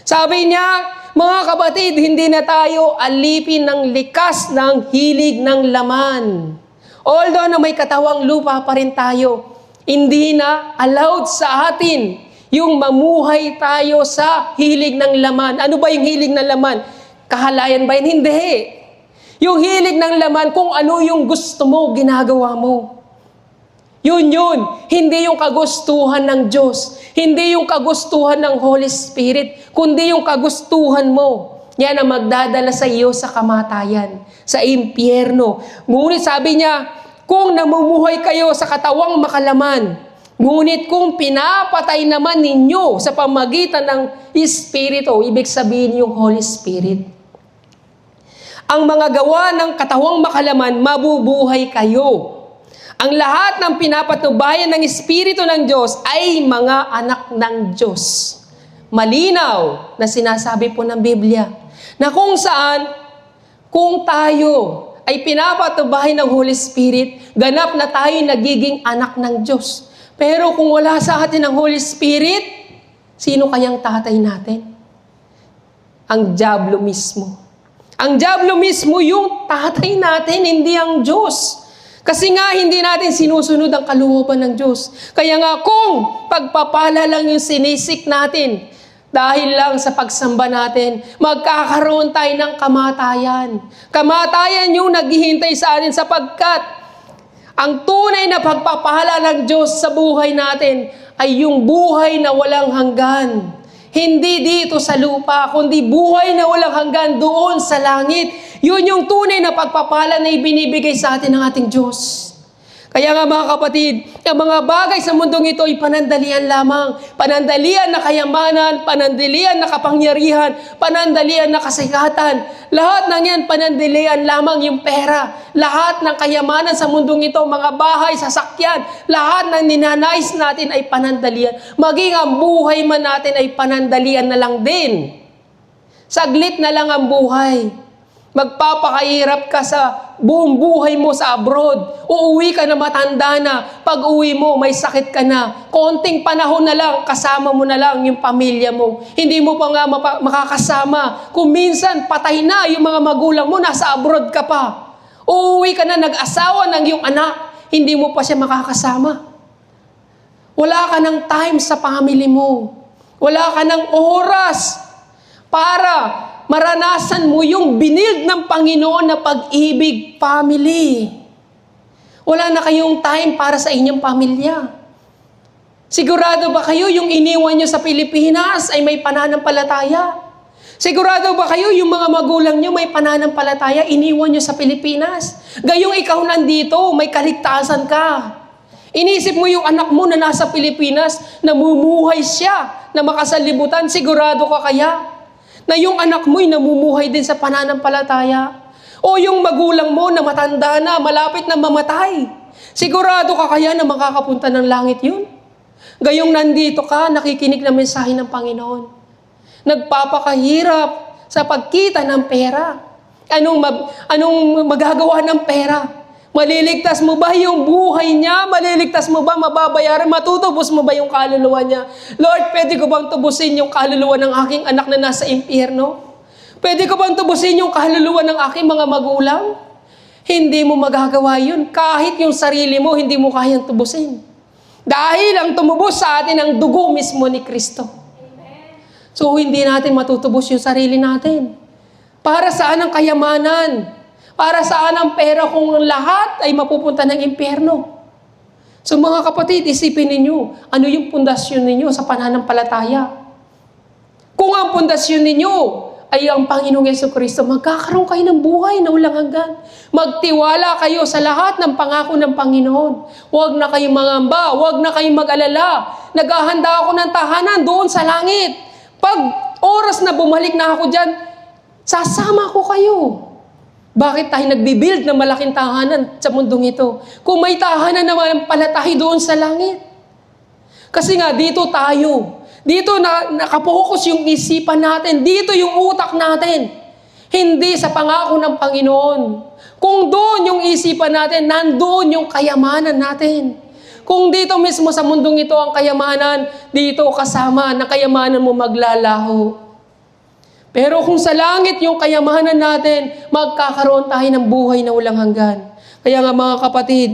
Speaker 2: Sabi niya, mga kapatid, hindi na tayo alipin ng likas ng hilig ng laman. Although na may katawang lupa pa rin tayo, hindi na allowed sa atin yung mamuhay tayo sa hilig ng laman. Ano ba yung hilig ng laman? Kahalayan ba yun? Hindi. Yung hilig ng laman, kung ano yung gusto mo, ginagawa mo. Yun. Hindi yung kagustuhan ng Diyos. Hindi yung kagustuhan ng Holy Spirit, kundi yung kagustuhan mo. Yan ang magdadala sa iyo sa kamatayan, sa impyerno. Ngunit sabi niya, kung namumuhay kayo sa katawang makalaman, ngunit kung pinapatay naman ninyo sa pamagitan ng Espiritu, ibig sabihin yung Holy Spirit, ang mga gawa ng katawang makalaman, mabubuhay kayo. Ang lahat ng pinapatnubayan ng Espiritu ng Diyos ay mga anak ng Diyos. Malinaw na sinasabi po ng Biblia na kung saan, kung tayo ay pinapatnubayan ng Holy Spirit, ganap na tayo nagiging anak ng Diyos. Pero kung wala sa atin ang Holy Spirit, sino kayang tatay natin? Ang dyablo mismo. Ang dyablo mismo yung tatay natin, hindi ang Diyos. Kasi nga, hindi natin sinusunod ang kalooban ng Diyos. Kaya nga, kung pagpapala lang yung sinisik natin, dahil lang sa pagsamba natin, magkakaroon tayo ng kamatayan. Kamatayan yung naghihintay sa atin sapagkat ang tunay na pagpapala ng Diyos sa buhay natin ay yung buhay na walang hanggan. Hindi dito sa lupa, kundi buhay na walang hanggan doon sa langit. Yun yung tunay na pagpapala na ibinibigay sa atin ng ating Diyos. Kaya nga mga kapatid, ang mga bagay sa mundong ito ay panandalian lamang. Panandalian na kayamanan, panandalian na kapangyarihan, panandalian na kasikatan. Lahat ng yan, panandalian lamang yung pera. Lahat ng kayamanan sa mundong ito, mga bahay, sasakyan, lahat ng ninanais natin ay panandalian. Maging ang buhay man natin ay panandalian na lang din. Saglit na lang ang buhay. Magpapakahirap ka sa buong buhay mo sa abroad. Uuwi ka na matanda na. Pag uwi mo, may sakit ka na. Konting panahon na lang, kasama mo na lang yung pamilya mo. Hindi mo pa nga makakasama. Kung minsan, patay na yung mga magulang mo, nasa abroad ka pa. Uuwi ka na, nag-asawa ng iyong anak. Hindi mo pa siya makakasama. Wala ka ng time sa family mo. Wala ka ng oras para maranasan mo yung binild ng Panginoon na pag-ibig, family. Wala na kayong time para sa inyong pamilya. Sigurado ba kayo yung iniwan nyo sa Pilipinas ay may pananampalataya? Sigurado ba kayo yung mga magulang nyo may pananampalataya, iniwan nyo sa Pilipinas? Gayong ikaw nandito, may kaligtasan ka. Inisip mo yung anak mo na nasa Pilipinas, namumuhay siya, na makasalibutan, sigurado ka kaya? Na yung anak mo'y namumuhay din sa pananampalataya. O yung magulang mo na matanda na, malapit na mamatay. Sigurado ka kaya na makakapunta ng langit yun? Gayong nandito ka, nakikinig ng mensahe ng Panginoon. Nagpapakahirap sa pagkita ng pera. Anong magagawa ng pera? Maliligtas mo ba yung buhay niya? Maliligtas mo ba? Mababayaran? Matutubos mo ba yung kaluluwa niya? Lord, pwede ko bang tubusin yung kaluluwa ng aking anak na nasa impyerno? Pwede ko bang tubusin yung kaluluwa ng aking mga magulang? Hindi mo magagawa yun. Kahit yung sarili mo, hindi mo kayang tubusin. Dahil ang tumubos sa atin ang dugo mismo ni Kristo. So, hindi natin matutubos yung sarili natin. Para saan ang kayamanan? Para saan ang pera kung lahat ay mapupunta ng impyerno? So mga kapatid, isipin ninyo, ano yung pundasyon ninyo sa pananampalataya? Kung ang pundasyon ninyo ay ang Panginoong Jesucristo, magkakaroon kayo ng buhay na walang hanggan. Magtiwala kayo sa lahat ng pangako ng Panginoon. Huwag na kayong mangamba, huwag na kayong mag-alala. Naghahanda ako ng tahanan doon sa langit. Pag oras na bumalik na ako dyan, sasama ko kayo. Bakit tayo nagbibuild ng malaking tahanan sa mundong ito? Kung may tahanan naman pala tayo doon sa langit. Kasi nga, dito tayo. Dito nakapokus yung isipan natin. Dito yung utak natin. Hindi sa pangako ng Panginoon. Kung doon yung isipan natin, nandoon yung kayamanan natin. Kung dito mismo sa mundong ito ang kayamanan, dito kasama na kayamanan mo maglalaho. Pero kung sa langit yung kayamanan natin, magkakaroon tayo ng buhay na walang hanggan. Kaya nga mga kapatid,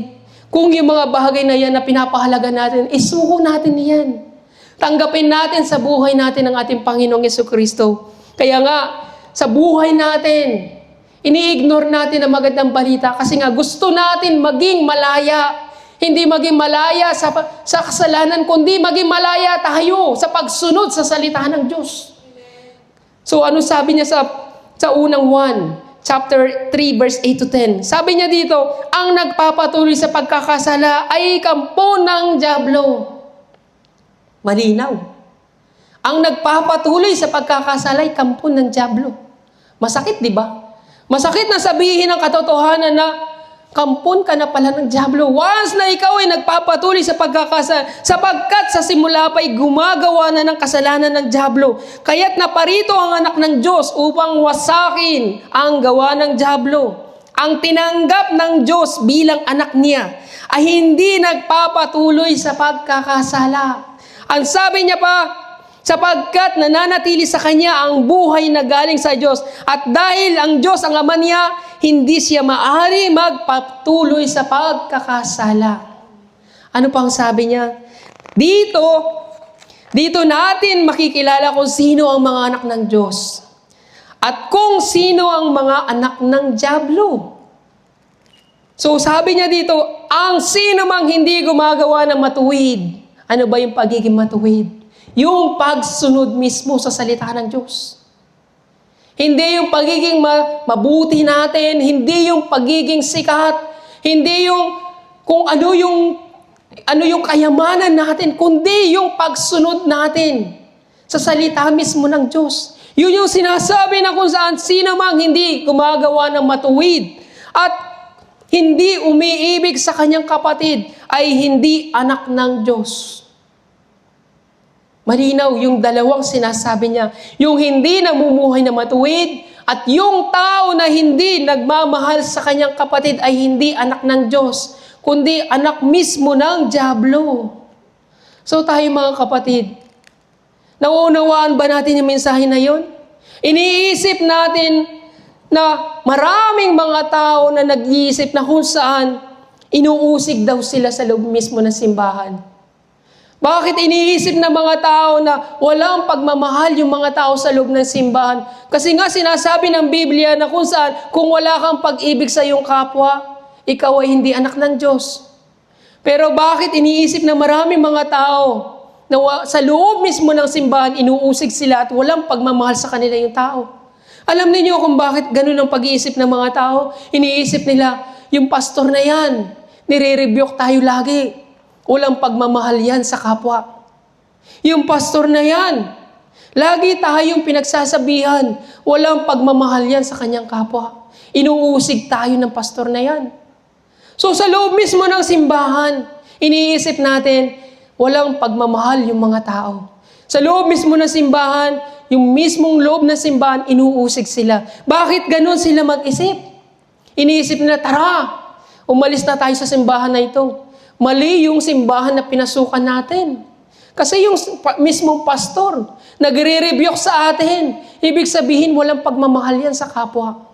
Speaker 2: kung yung mga bagay na yan na pinapahalaga natin, isuko natin yan. Tanggapin natin sa buhay natin ang ating Panginoong Jesucristo. Kaya nga, sa buhay natin, ini-ignore natin ang magandang balita kasi nga gusto natin maging malaya. Hindi maging malaya sa kasalanan, kundi maging malaya tayo sa pagsunod sa salita ng Diyos. So ano sabi niya sa unang 1, chapter 3, verse 8 to 10? Sabi niya dito, ang nagpapatuloy sa pagkakasala ay kampo ng dyablo. Malinaw. Ang nagpapatuloy sa pagkakasala ay kampo ng dyablo. Masakit, di ba? Masakit na sabihin ang katotohanan na kampon ka na pala ng dyablo. Once na ikaw ay nagpapatuloy sa pagkakasala, sapagkat sa simula pa ay gumagawa na ng kasalanan ng dyablo. Kaya't naparito ang anak ng Diyos upang wasakin ang gawa ng dyablo. Ang tinanggap ng Diyos bilang anak niya ay hindi nagpapatuloy sa pagkakasala. Ang sabi niya pa, sapagkat nananatili sa kanya ang buhay na galing sa Diyos. At dahil ang Diyos ang ama niya, hindi siya maaari magpatuloy sa pagkakasala. Ano pang sabi niya? Dito natin makikilala kung sino ang mga anak ng Diyos. At kung sino ang mga anak ng dyablo. So sabi niya dito, ang sino mang hindi gumagawa ng matuwid. Ano ba yung pagiging matuwid? Yung pagsunod mismo sa salita ng Diyos. Hindi yung pagiging mabuti natin, hindi yung pagiging sikat, hindi yung kung ano yung kayamanan natin, kundi yung pagsunod natin sa salita mismo ng Diyos. Yun yung sinasabi na kung saan sino mang hindi gumagawa ng matuwid at hindi umiibig sa kanyang kapatid ay hindi anak ng Diyos. Malinaw yung dalawang sinasabi niya. Yung hindi namumuhay na matuwid at yung tao na hindi nagmamahal sa kanyang kapatid ay hindi anak ng Diyos, kundi anak mismo ng dyablo. So tayo mga kapatid, nauunawaan ba natin yung mensahe na yun? Iniisip natin na maraming mga tao na nag-iisip na kung saan inuusig daw sila sa loob mismo ng simbahan. Bakit iniisip ng mga tao na walang pagmamahal yung mga tao sa loob ng simbahan? Kasi nga sinasabi ng Biblia na kung saan, kung wala kang pag-ibig sa iyong kapwa, ikaw ay hindi anak ng Diyos. Pero bakit iniisip ng maraming mga tao na sa loob mismo ng simbahan, inuusig sila at walang pagmamahal sa kanila yung tao? Alam niyo kung bakit ganun ang pag-iisip ng mga tao? Iniisip nila, yung pastor na yan, nire-rebuke tayo lagi. Walang pagmamahal yan sa kapwa. Yung pastor na yan, lagi tayong pinagsasabihan, walang pagmamahal yan sa kanyang kapwa. Inuusig tayo ng pastor na yan. So sa loob mismo ng simbahan, iniisip natin, walang pagmamahal yung mga tao. Sa loob mismo ng simbahan, yung mismong loob ng simbahan, inuusig sila. Bakit ganun sila mag-isip? Iniisip nila, tara, umalis na tayo sa simbahan na ito. Mali yung simbahan na pinasukan natin. Kasi yung mismong pastor, nagre-rebuke sa atin. Ibig sabihin, walang pagmamahal yan sa kapwa.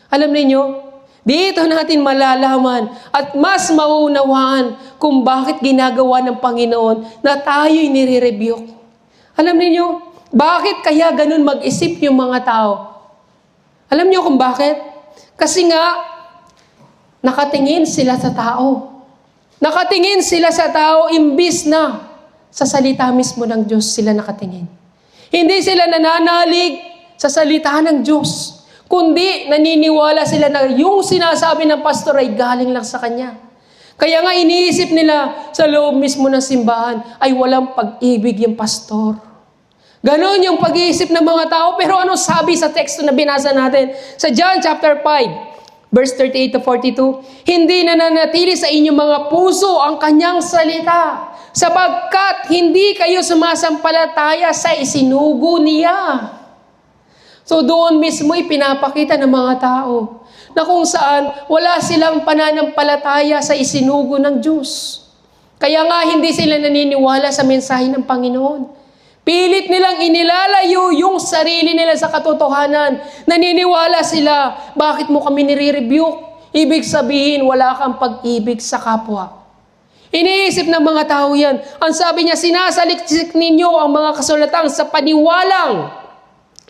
Speaker 2: Alam niyo, dito natin malalaman at mas maunawaan kung bakit ginagawa ng Panginoon na tayo'y nire-rebuke. Alam niyo, bakit kaya ganun mag-isip yung mga tao? Alam niyo kung bakit? Kasi nga, nakatingin sila sa tao. Nakatingin sila sa tao imbis na sa salita mismo ng Diyos sila nakatingin. Hindi sila nananalig sa salita ng Diyos, kundi naniniwala sila na yung sinasabi ng pastor ay galing lang sa kanya. Kaya nga iniisip nila sa loob mismo ng simbahan ay walang pag-ibig yung pastor. Ganon yung pag-iisip ng mga tao. Pero ano sabi sa teksto na binasa natin? Sa John chapter 5, Verse 38 to 42, hindi nananatili sa inyong mga puso ang kanyang salita, sapagkat hindi kayo sumasampalataya sa isinugo niya. So doon mismo ipinapakita ng mga tao na kung saan wala silang pananampalataya sa isinugo ng Diyos. Kaya nga hindi sila naniniwala sa mensahe ng Panginoon. Pilit nilang inilalayo yung sarili nila sa katotohanan. Naniniwala sila, bakit mo kami nire-rebuke? Ibig sabihin, wala kang pag-ibig sa kapwa. Iniisip ng mga tao yan. Ang sabi niya, sinasaliksik ninyo ang mga kasulatan sa paniwalang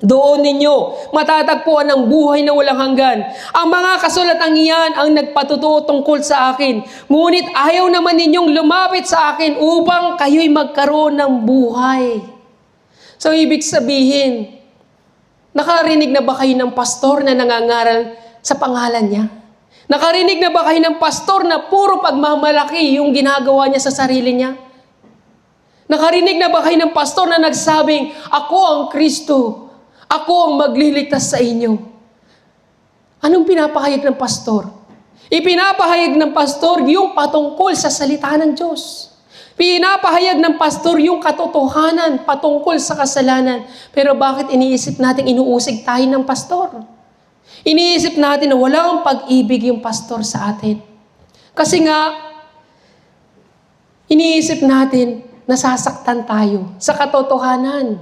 Speaker 2: doon ninyo matatagpuan ang buhay na walang hanggan. Ang mga kasulatang iyan ang nagpatutuo tungkol sa akin. Ngunit ayaw naman ninyong lumapit sa akin upang kayo'y magkaroon ng buhay. So, ibig sabihin, nakarinig na ba kayo ng pastor na nangangaral sa pangalan niya? Nakarinig na ba kayo ng pastor na puro pagmamalaki yung ginagawa niya sa sarili niya? Nakarinig na ba kayo ng pastor na nagsabing, ako ang Kristo, ako ang magliligtas sa inyo? Anong pinapahayag ng pastor? Ipinapahayag ng pastor yung patungkol sa salita ng Diyos. Pinapahayag ng pastor yung katotohanan patungkol sa kasalanan. Pero bakit iniisip natin inuusig tayo ng pastor? Iniisip natin na walang pag-ibig yung pastor sa atin. Kasi nga, iniisip natin nasasaktan tayo sa katotohanan.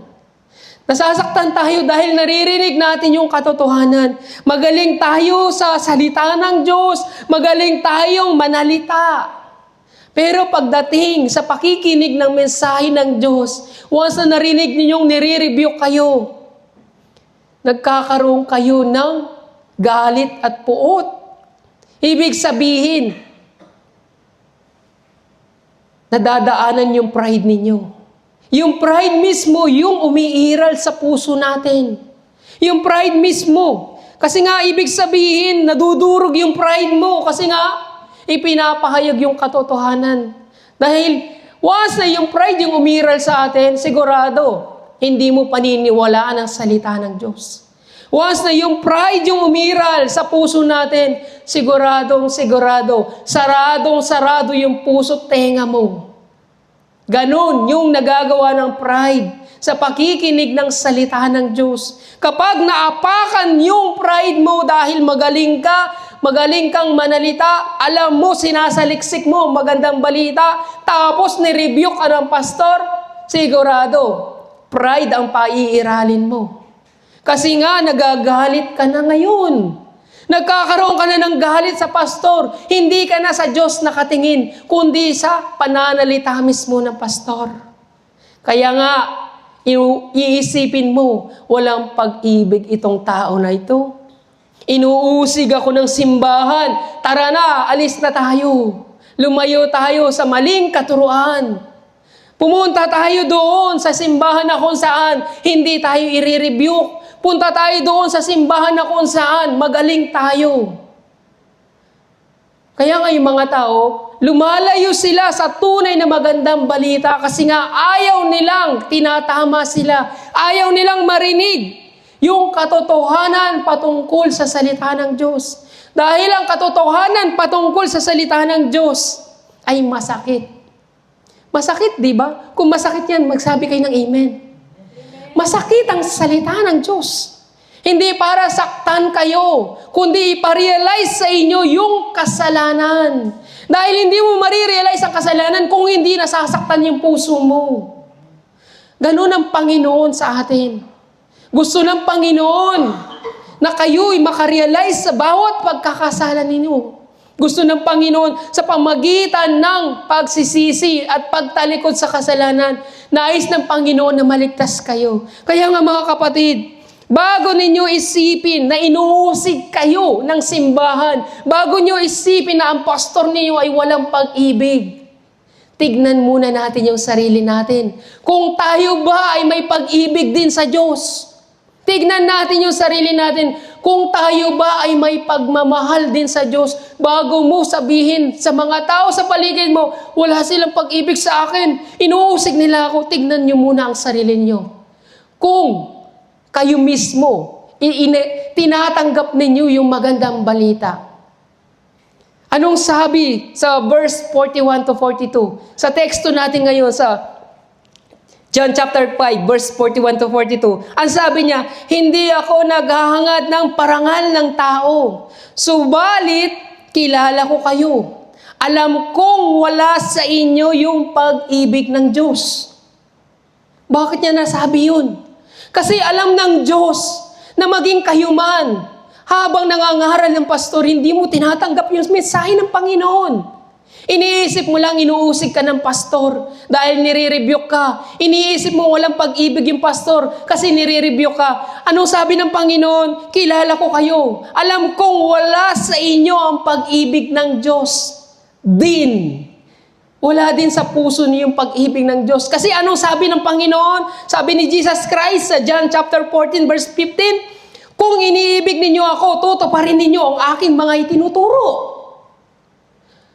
Speaker 2: Nasasaktan tayo dahil naririnig natin yung katotohanan. Magaling tayo sa salita ng Diyos. Magaling tayong manalita. Pero pagdating sa pakikinig ng mensahe ng Diyos, once na narinig ninyong nire-rebuke kayo, nagkakaroon kayo ng galit at puot. Ibig sabihin, nadadaanan yung pride ninyo. Yung pride mismo, yung umiiral sa puso natin. Yung pride mismo. Kasi nga, ibig sabihin, nadudurog yung pride mo. Kasi nga, ipinapahayag yung katotohanan. Dahil once na yung pride yung umiral sa atin, sigurado, hindi mo paniniwalaan ang salita ng Diyos. Once na yung pride yung umiral sa puso natin, siguradong sarado yung puso tenga mo. Ganon yung nagagawa ng pride sa pakikinig ng salita ng Diyos. Kapag naapakan yung pride mo dahil magaling kang manalita, alam mo, sinasaliksik mo, magandang balita, tapos nirebuke ka ng pastor, sigurado, pride ang paiiralin mo. Kasi nga, nagagalit ka na ngayon. Nagkakaroon ka na ng galit sa pastor. Hindi ka na sa Diyos nakatingin, kundi sa pananalita mismo ng pastor. Kaya nga, iisipin mo, walang pag-ibig itong tao na ito. Inuusig ako ng simbahan. Tara na, alis na tayo. Lumayo tayo sa maling katuruan. Pumunta tayo doon sa simbahan na kung saan hindi tayo i-rebuke. Punta tayo doon sa simbahan na kung saan magaling tayo. Kaya nga yung mga tao, lumalayo sila sa tunay na magandang balita kasi nga ayaw nilang tinatama sila. Ayaw nilang marinig yung katotohanan patungkol sa salita ng Diyos. Dahil ang katotohanan patungkol sa salita ng Diyos ay masakit. Masakit, di ba? Kung masakit yan, magsabi kayo ng amen. Masakit ang salita ng Diyos. Hindi para saktan kayo, kundi iparealize sa inyo yung kasalanan. Dahil hindi mo marirealize ang kasalanan kung hindi nasasaktan yung puso mo. Ganun ang Panginoon sa atin. Gusto ng Panginoon na kayo'y makarealize sa bawat pagkakasala ninyo. Gusto ng Panginoon sa pamagitan ng pagsisisi at pagtalikod sa kasalanan, nais ng Panginoon na maligtas kayo. Kaya nga mga kapatid, bago ninyo isipin na inuusig kayo ng simbahan, bago nyo isipin na ang pastor ninyo ay walang pag-ibig, tignan muna natin yung sarili natin. Kung tayo ba ay may pag-ibig din sa Diyos. Tignan natin yung sarili natin. Kung tayo ba ay may pagmamahal din sa Diyos, bago mo sabihin sa mga tao sa paligid mo, wala silang pag-ibig sa akin, inuusig nila ako, tignan nyo muna ang sarili nyo. Kung kayo mismo, tinatanggap ninyo yung magandang balita, Anong sabi sa verse 41 to 42? Sa teksto natin ngayon sa John chapter 5, verse 41 to 42. Ang sabi niya, hindi ako naghahangad ng parangal ng tao. Subalit, kilala ko kayo. Alam kong wala sa inyo yung pag-ibig ng Diyos. Bakit niya nasabi yun? Kasi alam ng Diyos na maging kayo man, habang nangangaral ng pastor, hindi mo tinatanggap yung mensahe ng Panginoon. Iniisip mo lang, inuusig ka ng pastor dahil nire-rebuke ka. Iniisip mo walang pag-ibig yung pastor kasi nire-rebuke ka. Anong sabi ng Panginoon? Kilala ko kayo. Alam kong wala sa inyo ang pag-ibig ng Diyos. Wala din sa puso niyo yung pag-ibig ng Diyos. Kasi anong sabi ng Panginoon? Sabi ni Jesus Christ sa John chapter 14 verse 15, kung iniibig ninyo ako, tutuparin ninyo ang aking mga itinuturo.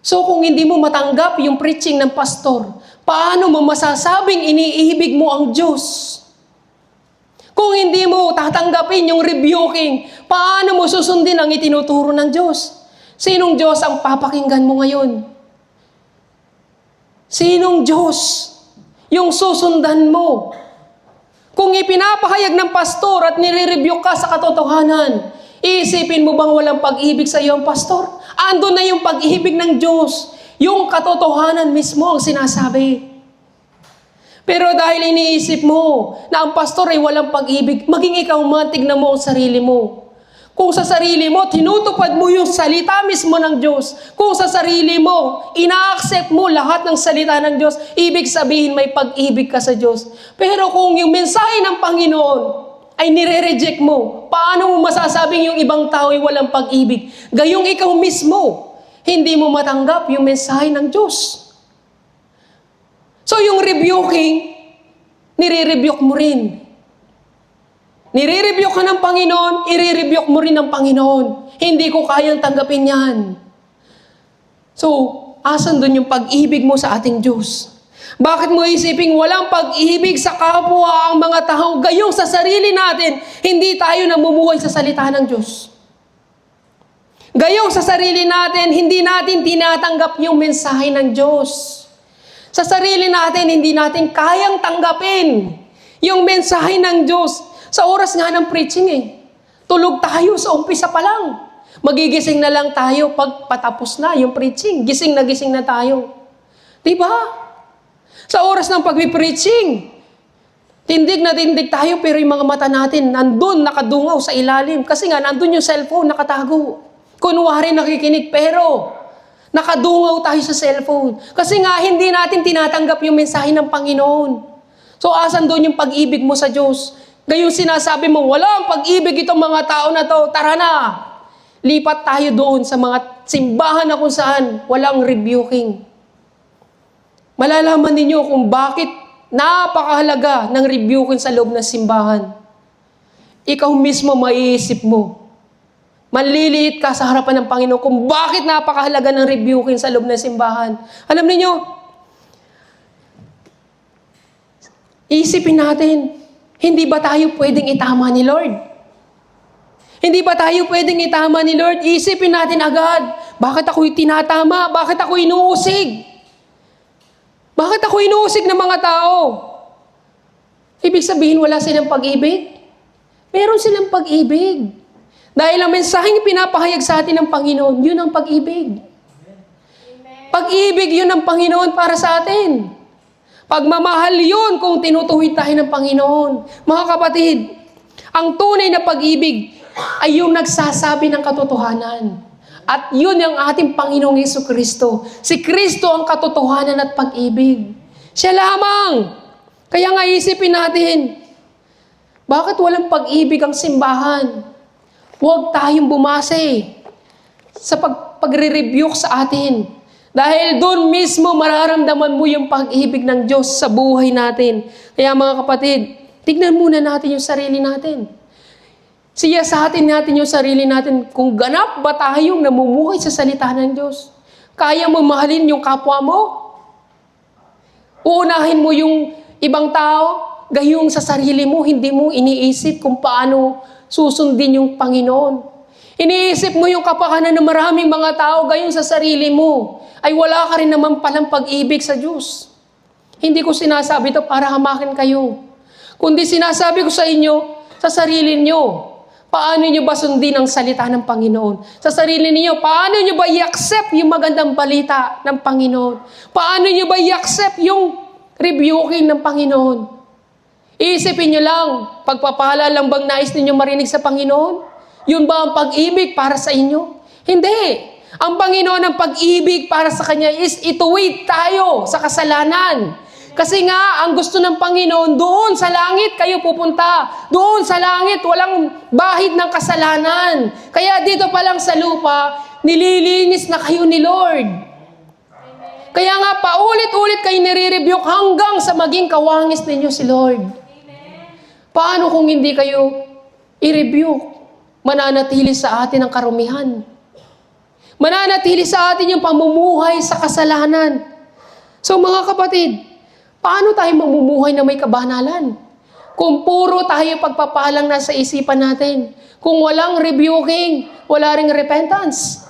Speaker 2: So kung hindi mo matanggap yung preaching ng pastor, paano mo masasabing iniibig mo ang Diyos? Kung hindi mo tatanggapin yung rebuking, paano mo susundin ang itinuturo ng Diyos? Sinong Diyos ang papakinggan mo ngayon? Sinong Diyos yung susundan mo? Kung ipinapahayag ng pastor at nire-rebuke ka sa katotohanan, iisipin mo bang walang pag-ibig sa iyo ang pastor? Ando na yung pag-ibig ng Diyos. Yung katotohanan mismo ang sinasabi. Pero dahil iniisip mo na ang pastor ay walang pag-ibig, maging ikaw man, tignan mo ang sarili mo. Kung sa sarili mo, tinutupad mo yung salita mismo ng Diyos. Kung sa sarili mo, ina-accept mo lahat ng salita ng Diyos, ibig sabihin may pag-ibig ka sa Diyos. Pero kung yung mensahe ng Panginoon ay nire-reject mo, paano mo masasabing yung ibang tao ay walang pag-ibig? Gayong ikaw mismo, hindi mo matanggap yung mensahe ng Diyos. So yung rebuking, nire-rebuke mo rin. Nire-rebuke ka ng Panginoon, ire-rebuke mo rin ng Panginoon. Hindi ko kayang tanggapin yan. So, asan doon yung pag-ibig mo sa ating Diyos? Bakit mo isiping walang pag-ibig sa kapwa ang mga tao? Gayong sa sarili natin, hindi tayo namumuhay sa salita ng Diyos. Gayong sa sarili natin, hindi natin tinatanggap yung mensahe ng Diyos. Sa sarili natin, hindi natin kayang tanggapin yung mensahe ng Diyos. Sa oras nga ng preaching tulog tayo sa umpisa pa lang. Magigising na lang tayo pag patapos na yung preaching. Gising na tayo. Diba? Sa oras ng pag-preaching, tindig na tindig tayo pero yung mga mata natin nandun, nakadungaw sa ilalim. Kasi nga, nandun yung cellphone, nakatago. Kunwari nakikinig, pero nakadungaw tayo sa cellphone. Kasi nga, hindi natin tinatanggap yung mensahe ng Panginoon. So, asan doon yung pag-ibig mo sa Diyos? Gayong sinasabi mo, walang pag-ibig itong mga tao na to, tara na! Lipat tayo doon sa mga simbahan na kung saan walang rebuking. Malalaman ninyo kung bakit napakahalaga ng rebuking sa loob ng simbahan. Ikaw mismo maiisip mo. Manliliit ka sa harapan ng Panginoon kung bakit napakahalaga ng rebuking sa loob ng simbahan. Alam niyo, isipin natin, hindi ba tayo pwedeng itama ni Lord? Hindi ba tayo pwedeng itama ni Lord? Isipin natin agad, bakit ako'y tinatama? Bakit ako inuusig? Bakit ako inuusig ng mga tao? Ibig sabihin wala silang pag-ibig? Meron silang pag-ibig. Dahil ang mensaheng pinapahayag sa atin ng Panginoon, yun ang pag-ibig. Pag-ibig yun ang Panginoon para sa atin. Pagmamahal yun kung tinutuwid tayo ng Panginoon. Mga kapatid, ang tunay na pag-ibig ay yung nagsasabi ng katotohanan. At yun ang ating Panginoong Jesucristo. Si Kristo ang katotohanan at pag-ibig. Siya lamang. Kaya nga isipin natin, bakit walang pag-ibig ang simbahan? Huwag tayong bumase sa pagre-rebuke sa atin. Dahil doon mismo mararamdaman mo yung pag-ibig ng Diyos sa buhay natin. Kaya mga kapatid, tignan muna natin yung sarili natin. Siya sa atin natin yung sarili natin kung ganap ba tayong namumuhay sa salita ng Diyos. Kaya mo mahalin yung kapwa mo? Uunahin mo yung ibang tao? Gayong sa sarili mo, hindi mo iniisip kung paano susundin yung Panginoon. Iniisip mo yung kapakanan ng maraming mga tao, gayon sa sarili mo, ay wala ka rin naman palang pag-ibig sa Diyos. Hindi ko sinasabi ito para hamakin kayo. Kundi sinasabi ko sa inyo, sa sarili niyo, paano niyo ba sundin ang salita ng Panginoon? Sa sarili niyo, paano niyo ba i-accept yung magandang balita ng Panginoon? Paano niyo ba i-accept yung rebuking ng Panginoon? Iisipin niyo lang, pagpapala lang bang nais ninyo marinig sa Panginoon? Yun ba ang pag-ibig para sa inyo? Hindi. Ang Panginoon ang pag-ibig para sa Kanya is ituwid tayo sa kasalanan. Kasi nga, ang gusto ng Panginoon, doon sa langit kayo pupunta. Doon sa langit, walang bahid ng kasalanan. Kaya dito pa lang sa lupa, nililinis na kayo ni Lord. Kaya nga, paulit-ulit kayo nire-rebuke hanggang sa maging kawangis ninyo si Lord. Paano kung hindi kayo i-rebuke? Mananatili sa atin ang karumihan. Mananatili sa atin yung pamumuhay sa kasalanan. So mga kapatid, paano tayo mamumuhay na may kabanalan? Kung puro tayo pagpapalang nasa isipan natin. Kung walang rebuking, wala ring repentance.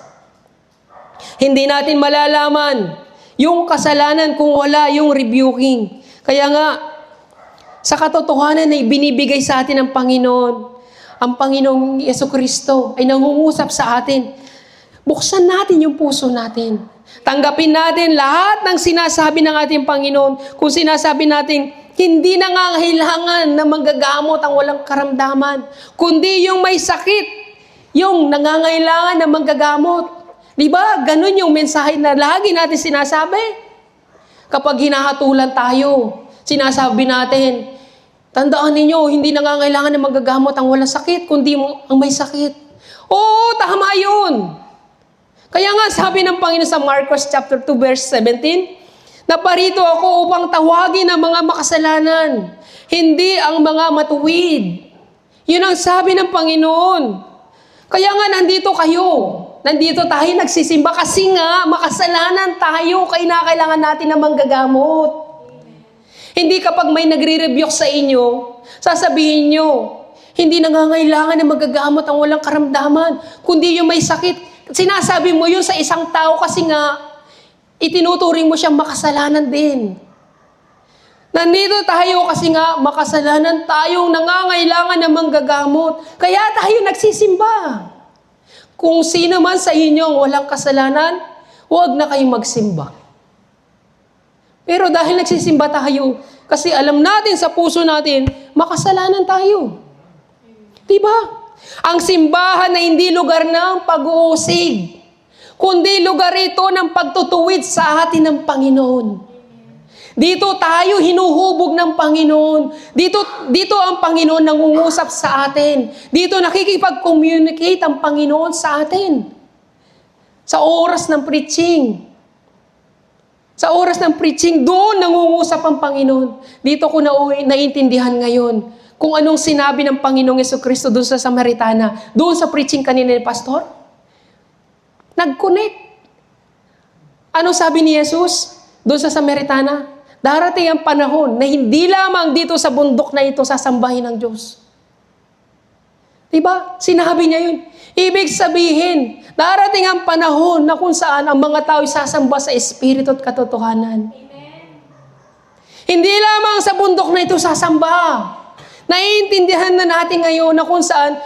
Speaker 2: Hindi natin malalaman yung kasalanan kung wala yung rebuking. Kaya nga, sa katotohanan na ibinibigay sa atin ng Panginoon, ang Panginoong Yesukristo ay nangungusap sa atin. Buksan natin yung puso natin. Tanggapin natin lahat ng sinasabi ng ating Panginoon. Kung sinasabi natin, hindi nangangailangan na manggagamot ang walang karamdaman, kundi yung may sakit, yung nangangailangan na manggagamot. Di ba? Ganun yung mensahe na lagi natin sinasabi. Kapag hinahatulan tayo, sinasabi natin, tandaan ninyo, hindi nangangailangan na magagamot ang walang sakit, kundi ang may sakit. Oo, tama yun. Kaya nga sabi ng Panginoon sa Marcos chapter 2 verse 17, naparito ako upang tawagin ang mga makasalanan, hindi ang mga matuwid. Yun ang sabi ng Panginoon. Kaya nga nandito kayo. Nandito tayo nagsisimba kasi nga makasalanan tayo, kailangan natin na manggagamot. Hindi kapag may nagre-rebuke sa inyo, sasabihin nyo, hindi nangangailangan na magagamot ang walang karamdaman, kundi yung may sakit. Sinasabi mo yun sa isang tao kasi nga, itinuturing mo siyang makasalanan din. Nandito tayo kasi nga, makasalanan tayong nangangailangan na manggagamot. Kaya tayo nagsisimba. Kung sino man sa inyo ang walang kasalanan, huwag na kayong magsimba. Pero dahil nagsisimba tayo, kasi alam natin sa puso natin, makasalanan tayo. Diba? Ang simbahan na hindi lugar ng pag-uusig, kundi lugar ito ng pagtutuwid sa atin ng Panginoon. Dito tayo hinuhubog ng Panginoon. Dito ang Panginoon nangungusap sa atin. Dito nakikipag-communicate ang Panginoon sa atin. Sa oras ng preaching. Sa oras ng preaching, doon nangungusap ang Panginoon. Dito ko naiintindihan ngayon kung anong sinabi ng Panginoong Yesukristo doon sa Samaritana, doon sa preaching kanina ni Pastor. Nag-connect. Anong sabi ni Jesus doon sa Samaritana? Darating ang panahon na hindi lamang dito sa bundok na ito sasambahin ng Diyos. Diba? Sinabi niya yun. Ibig sabihin, darating ang panahon na kung saan ang mga tao sasamba sa Espiritu at katotohanan. Amen. Hindi lamang sa bundok na ito sasamba. Naiintindihan na natin ngayon na kung saan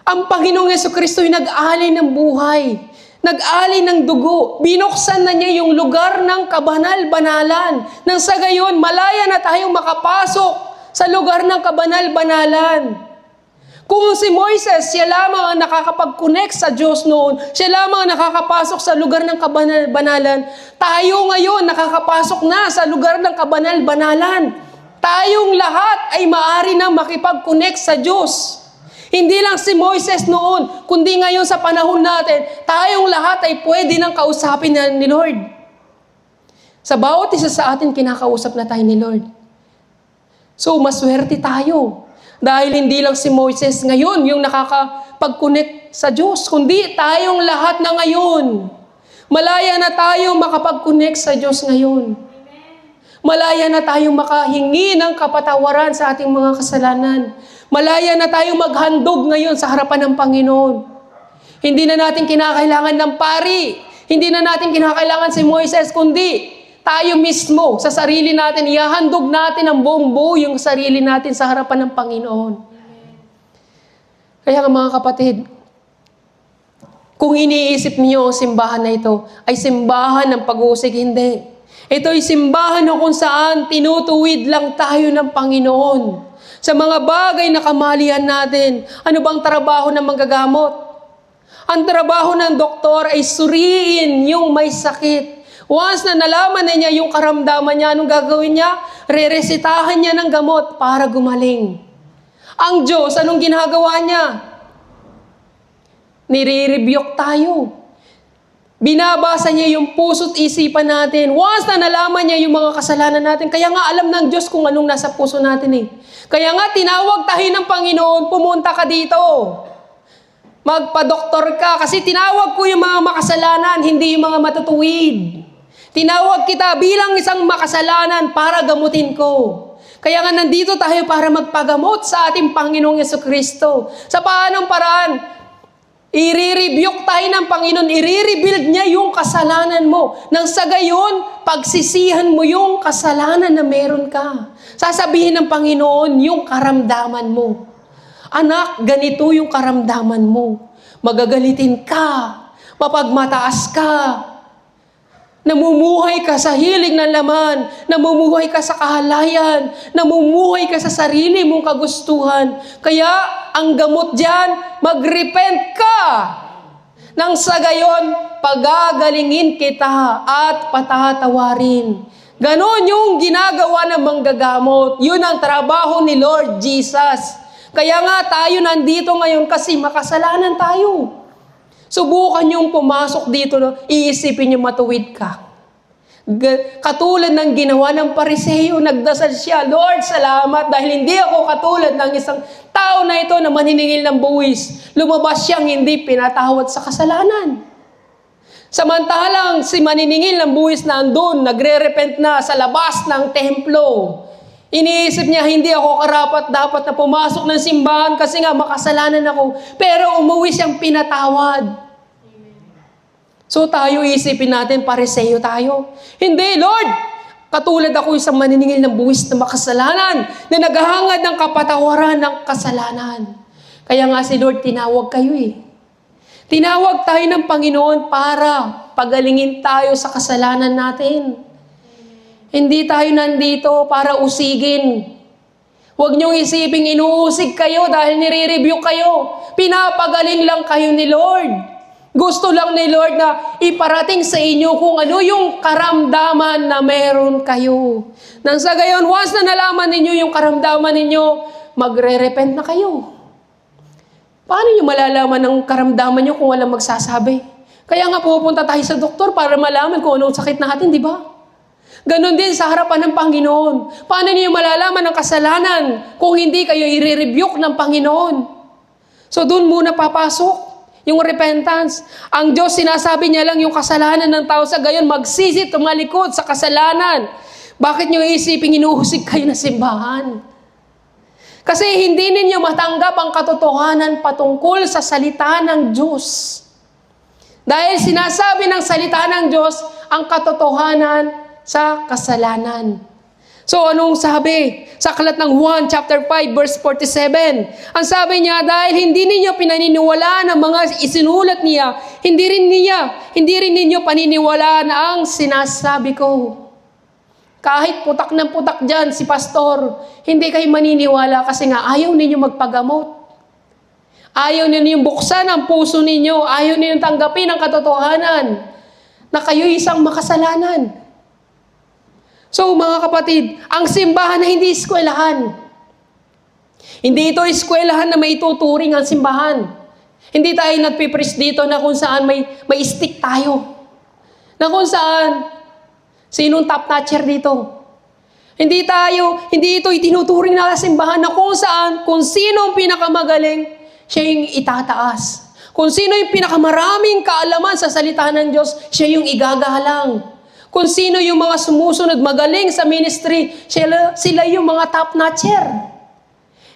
Speaker 2: ang Panginoong Yesukristo ay nag-alay ng buhay. Nag-alay ng dugo. Binuksan na niya yung lugar ng kabanal-banalan. Nang sa gayon, malaya na tayong makapasok sa lugar ng kabanal-banalan. Kung si Moises, siya lamang ang nakakapag-connect sa Diyos noon, siya lamang ang nakakapasok sa lugar ng kabanal-banalan, tayo ngayon nakakapasok na sa lugar ng kabanal-banalan. Tayong lahat ay maaari na makipag-connect sa Diyos. Hindi lang si Moises noon, kundi ngayon sa panahon natin, tayong lahat ay pwede nang kausapin ni Lord. Sa bawat isa sa atin, kinakausap na tayo ni Lord. So, maswerte tayo. Dahil hindi lang si Moises ngayon yung nakakapag-connect sa Diyos, kundi tayong lahat na ngayon. Malaya na tayong makapag-connect sa Diyos ngayon. Malaya na tayong makahingi ng kapatawaran sa ating mga kasalanan. Malaya na tayong maghandog ngayon sa harapan ng Panginoon. Hindi na natin kinakailangan ng pari. Hindi na natin kinakailangan si Moises, kundi tayo mismo sa sarili natin, ihahandog natin ang buong buo yung sarili natin sa harapan ng Panginoon. Kaya nga mga kapatid, kung iniisip niyo ang simbahan na ito ay simbahan ng pag-uusig, hindi. Ito ay simbahan na kung saan tinutuwid lang tayo ng Panginoon. Sa mga bagay na kamalian natin, ano bang trabaho ng manggagamot? Ang trabaho ng doktor ay suriin yung may sakit. Once na nalaman na niya yung karamdaman niya, anong gagawin niya? Reresitahan niya ng gamot para gumaling. Ang Diyos, anong ginagawa niya? Nire-rebuke tayo. Binabasa niya yung puso't isipan natin. Once na nalaman niya yung mga kasalanan natin, kaya nga alam ng Diyos kung anong nasa puso natin eh. Kaya nga tinawag tayo ng Panginoon, pumunta ka dito. Magpa-doktor ka kasi tinawag ko yung mga makasalanan, hindi yung mga matutuwid. Tinawag kita bilang isang makasalanan para gamutin ko. Kaya nga nandito tayo para magpagamot sa ating Panginoong Jesucristo. Sa paanong paraan? I-rebuke tayo ng Panginoon, i-rebuild niya yung kasalanan mo. Nang sa gayon, pagsisihan mo yung kasalanan na meron ka. Sasabihin ng Panginoon yung karamdaman mo. Anak, ganito yung karamdaman mo. Magagalitin ka, mapagmataas ka, namumuhay ka sa hilig ng laman, namumuhay ka sa kahalayan, namumuhay ka sa sarili mong kagustuhan. Kaya, ang gamot dyan, mag-repent ka. Nang sa gayon, pagagalingin kita at patatawarin. Ganon yung ginagawa ng manggagamot. Yun ang trabaho ni Lord Jesus. Kaya nga tayo nandito ngayon kasi makasalanan tayo. Subukan yung pumasok dito, no? Iisipin yung matuwid ka. Katulad ng ginawa ng Pariseo, nagdasal siya, Lord, salamat dahil hindi ako katulad ng isang tao na ito na maniningil ng buwis. Lumabas siyang hindi pinatawad sa kasalanan. Samantalang si maniningil ng buwis na andun, nagre-repent na sa labas ng templo. Iniisip niya, hindi ako karapat-dapat na pumasok ng simbahan kasi nga makasalanan ako. Pero umuwi siyang pinatawad. So tayo isipin natin, Pariseo tayo. Hindi, Lord! Katulad ako isang maniningil ng buwis na makasalanan, na naghahangad ng kapatawaran ng kasalanan. Kaya nga si Lord, tinawag kayo eh. Tinawag tayo ng Panginoon para pagalingin tayo sa kasalanan natin. Hindi tayo nandito para usigin. Huwag niyong isiping inuusig kayo dahil nire-review kayo. Pinapagaling lang kayo ni Lord. Gusto lang ni Lord na iparating sa inyo kung ano yung karamdaman na meron kayo. Nang sa gayon, once na nalaman ninyo yung karamdaman ninyo, magre-repent na kayo. Paano nyo malalaman ang karamdaman nyo kung walang magsasabi? Kaya nga pupunta tayo sa doktor para malaman kung anong sakit natin, di ba? Ganon din sa harapan ng Panginoon. Paano niyo malalaman ang kasalanan kung hindi kayo i-rebuke ng Panginoon? So doon muna papasok yung repentance. Ang Diyos sinasabi niya lang yung kasalanan ng tao, sa gayon magsisi tumalikod sa kasalanan. Bakit niyo isiping inuhusig kayo na simbahan? Kasi hindi ninyo matanggap ang katotohanan patungkol sa salita ng Diyos. Dahil sinasabi ng salita ng Diyos ang katotohanan sa kasalanan. So anong sabi? Sa aklat ng Juan chapter 5 verse 47. Ang sabi niya, dahil hindi ninyo pinaniniwalaan ang mga isinulat niya, hindi rin ninyo paniniwalaan ang sinasabi ko. Kahit putak ng putak dyan si pastor, hindi kayo maniniwala kasi nga ayaw ninyo magpagamot. Ayaw ninyo buksan ang puso ninyo, ayaw ninyo tanggapin ang katotohanan na kayo isang makasalanan. So mga kapatid, ang simbahan na hindi eskwelahan. Hindi ito eskwelahan na may tuturing ang simbahan. Hindi tayo nagpipris dito na kung saan may stick tayo. Na kung saan, sinong top notcher dito? Hindi ito itinuturing na simbahan na kung saan, kung sino ang pinakamagaling, siya yung itataas. Kung sino yung pinakamaraming kaalaman sa salita ng Diyos, siya yung igagalang. Kung sino yung mga sumusunod, magaling sa ministry, sila yung mga top notcher.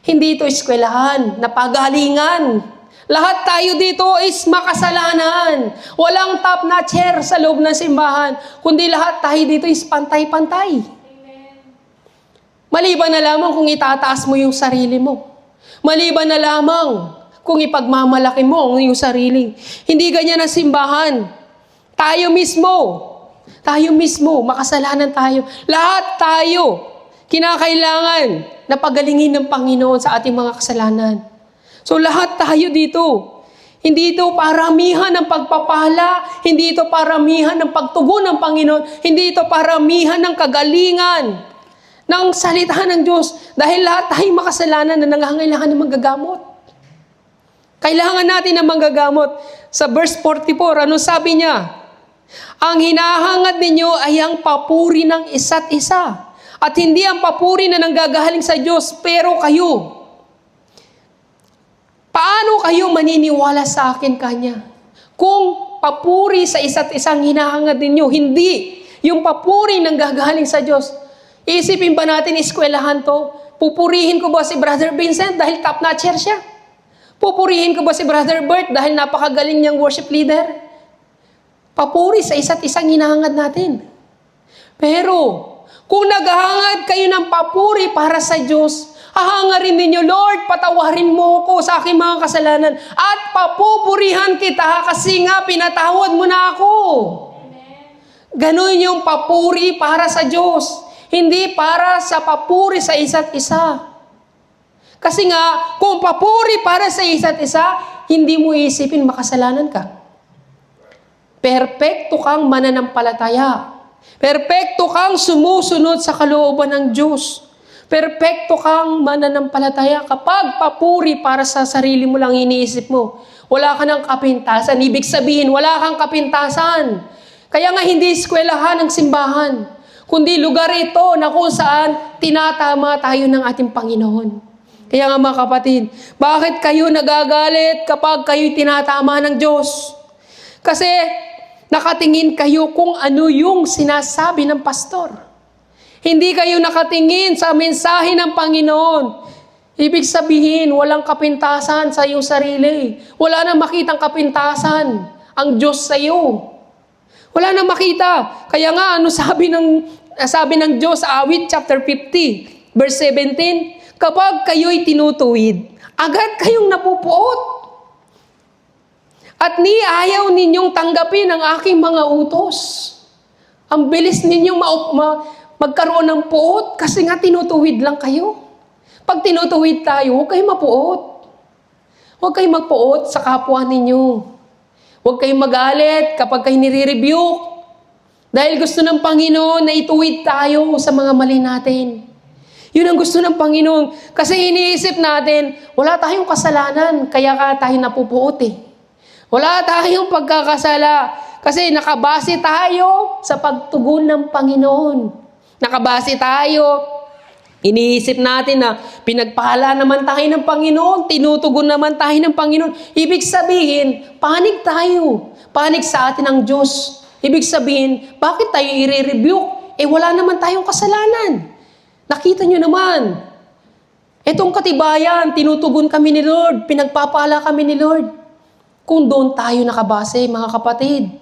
Speaker 2: Hindi ito eskwelahan, na pagalingan, Lahat tayo dito is makasalanan. Walang top na chair sa loob ng simbahan, kundi lahat tayo dito is pantay-pantay. Maliban na lamang kung itataas mo yung sarili mo. Maliban na lamang kung ipagmamalaki mo yung sarili. Hindi ganyan ang simbahan. Tayo mismo, makasalanan tayo. Lahat tayo, kinakailangan na pagalingin ng Panginoon sa ating mga kasalanan. So lahat tayo dito. Hindi ito paramihan ng pagpapala, hindi ito paramihan ng pagtugon ng Panginoon, hindi ito paramihan ng kagalingan ng salita ng Diyos. Dahil lahat tayo makasalanan na nangangailangan ng manggagamot. Kailangan natin ng manggagamot. Sa verse 44, ano sabi niya? Ang hinahangad ninyo ay ang papuri ng isa't isa. At hindi ang papuri na nanggagaling sa Diyos, pero kayo. Paano kayo maniniwala sa akin Kanya? Kung papuri sa isa't isang hinahangad ninyo, hindi yung papuri nanggagaling sa Diyos. Isipin ba natin eskwelahan to? Pupurihin ko ba si Brother Vincent dahil top-notcher siya? Pupurihin ko ba si Brother Bert dahil napakagaling niyang worship leader? Papuri sa isa't isang hinahangad natin. Pero, kung naghahangad kayo ng papuri para sa Diyos, hahangarin ninyo, Lord, patawarin mo ko sa aking mga kasalanan at papupurihan kita kasi nga pinatawad mo na ako. Ganon yung papuri para sa Diyos. Hindi para sa papuri sa isa't isa. Kasi nga, kung papuri para sa isa't isa, hindi mo isipin makasalanan ka. Perpekto kang mananampalataya. Perpekto kang sumusunod sa kalooban ng Diyos. Perpekto kang mananampalataya kapag papuri para sa sarili mo lang iniisip mo. Wala ka ng kapintasan. Ibig sabihin, wala kang kapintasan. Kaya nga hindi eskwelahan ng simbahan, kundi lugar ito na kung saan tinatama tayo ng ating Panginoon. Kaya nga mga kapatid, bakit kayo nagagalit kapag kayo tinatama ng Diyos? Kasi nakatingin kayo kung ano yung sinasabi ng pastor. Hindi kayo nakatingin sa mensahe ng Panginoon. Ibig sabihin, walang kapintasan sa iyong sarili. Wala nang makitang kapintasan ang Diyos sa iyo. Wala nang makita. Kaya nga, ano sabi ng Diyos sa Awit chapter 50, verse 17, kapag kayo'y tinutuwid, agad kayong napupuot. At ayaw ninyong tanggapin ang aking mga utos. Ang bilis ninyong magkaroon ng puot kasi nga tinutuwid lang kayo. Pag tinutuwid tayo, huwag kayong mapuot. Huwag kayong magpuot sa kapwa ninyo. Huwag kayong magalit kapag kayo nire-rebuke. Dahil gusto ng Panginoon na ituwid tayo sa mga mali natin. Yun ang gusto ng Panginoon. Kasi iniisip natin, wala tayong kasalanan, kaya tayo napupuot eh. Wala tayong pagkakasala. Kasi nakabase tayo sa pagtugon ng Panginoon. Nakabase tayo. Iniisip natin na pinagpala naman tayo ng Panginoon, tinutugon naman tayo ng Panginoon. Ibig sabihin, panig tayo. Panig sa atin ang Diyos. Ibig sabihin, bakit tayo i-rebuke? Wala naman tayong kasalanan. Nakita nyo naman. Itong katibayan, tinutugon kami ni Lord, pinagpapala kami ni Lord. Kung doon tayo nakabase, mga kapatid.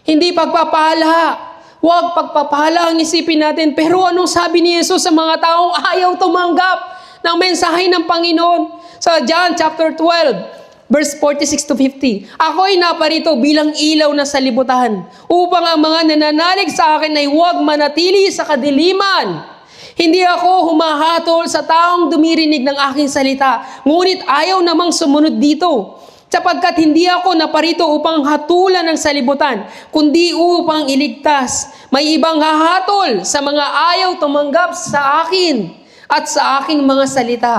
Speaker 2: Hindi pagpapala. Huwag pagpapala ang isipin natin. Pero anong sabi ni Jesus sa mga taong ayaw tumanggap ng mensahe ng Panginoon? Sa John chapter 12, verse 46 to 50. Ako'y naparito bilang ilaw na sa libutan upang ang mga nananalig sa akin ay huwag manatili sa kadiliman. Hindi ako humahatol sa taong dumirinig ng aking salita, ngunit ayaw namang sumunod dito. Sapagkat hindi ako naparito upang hatulan ng salibutan, kundi upang iligtas. May ibang hahatol sa mga ayaw tumanggap sa akin at sa aking mga salita.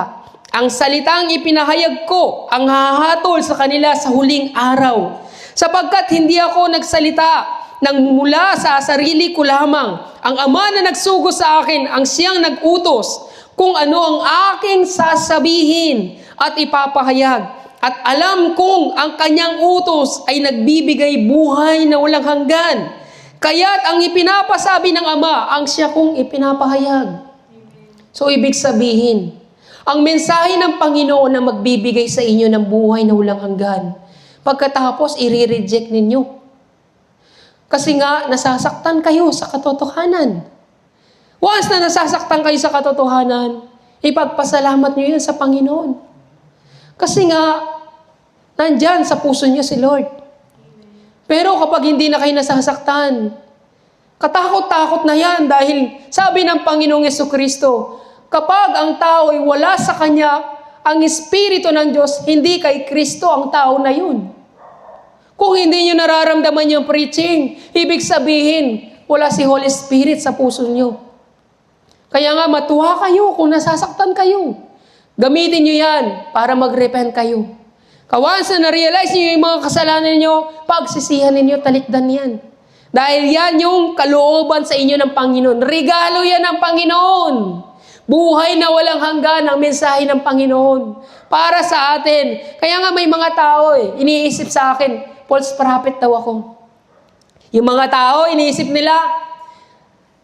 Speaker 2: Ang salitang ipinahayag ko ang hahatol sa kanila sa huling araw. Sapagkat hindi ako nagsalita nang mula sa sarili ko lamang. Ang Ama na nagsugo sa akin ang siyang nag-utos kung ano ang aking sasabihin at ipapahayag. At alam kong ang kanyang utos ay nagbibigay buhay na walang hanggan. Kaya't ang ipinapasabi ng Ama, ang siya kong ipinapahayag. So ibig sabihin, Ang mensahe ng Panginoon na magbibigay sa inyo ng buhay na walang hanggan. Pagkatapos, i-reject ninyo. Kasi nga, nasasaktan kayo sa katotohanan. Once na nasasaktan kayo sa katotohanan, ipagpasalamat nyo yun sa Panginoon. Kasi nga, nandyan sa puso nyo si Lord. Pero kapag hindi na kayo nasasaktan, katakot-takot na yan dahil sabi ng Panginoong Jesucristo, kapag ang tao ay wala sa Kanya, ang Espiritu ng Diyos, hindi kay Kristo ang tao na yun. Kung hindi nyo nararamdaman yung preaching, ibig sabihin, wala si Holy Spirit sa puso nyo. Kaya nga matuwa kayo kung nasasaktan kayo. Gamitin nyo yan para mag-repent kayo. Once na na-realize nyo yung mga kasalanan nyo, pagsisihan ninyo, talikdan yan. Dahil yan yung kalooban sa inyo ng Panginoon. Regalo yan ng Panginoon. Buhay na walang hanggan ang mensahe ng Panginoon para sa atin. Kaya nga may mga tao iniisip sa akin, false prophet daw ako. Yung mga tao, iniisip nila,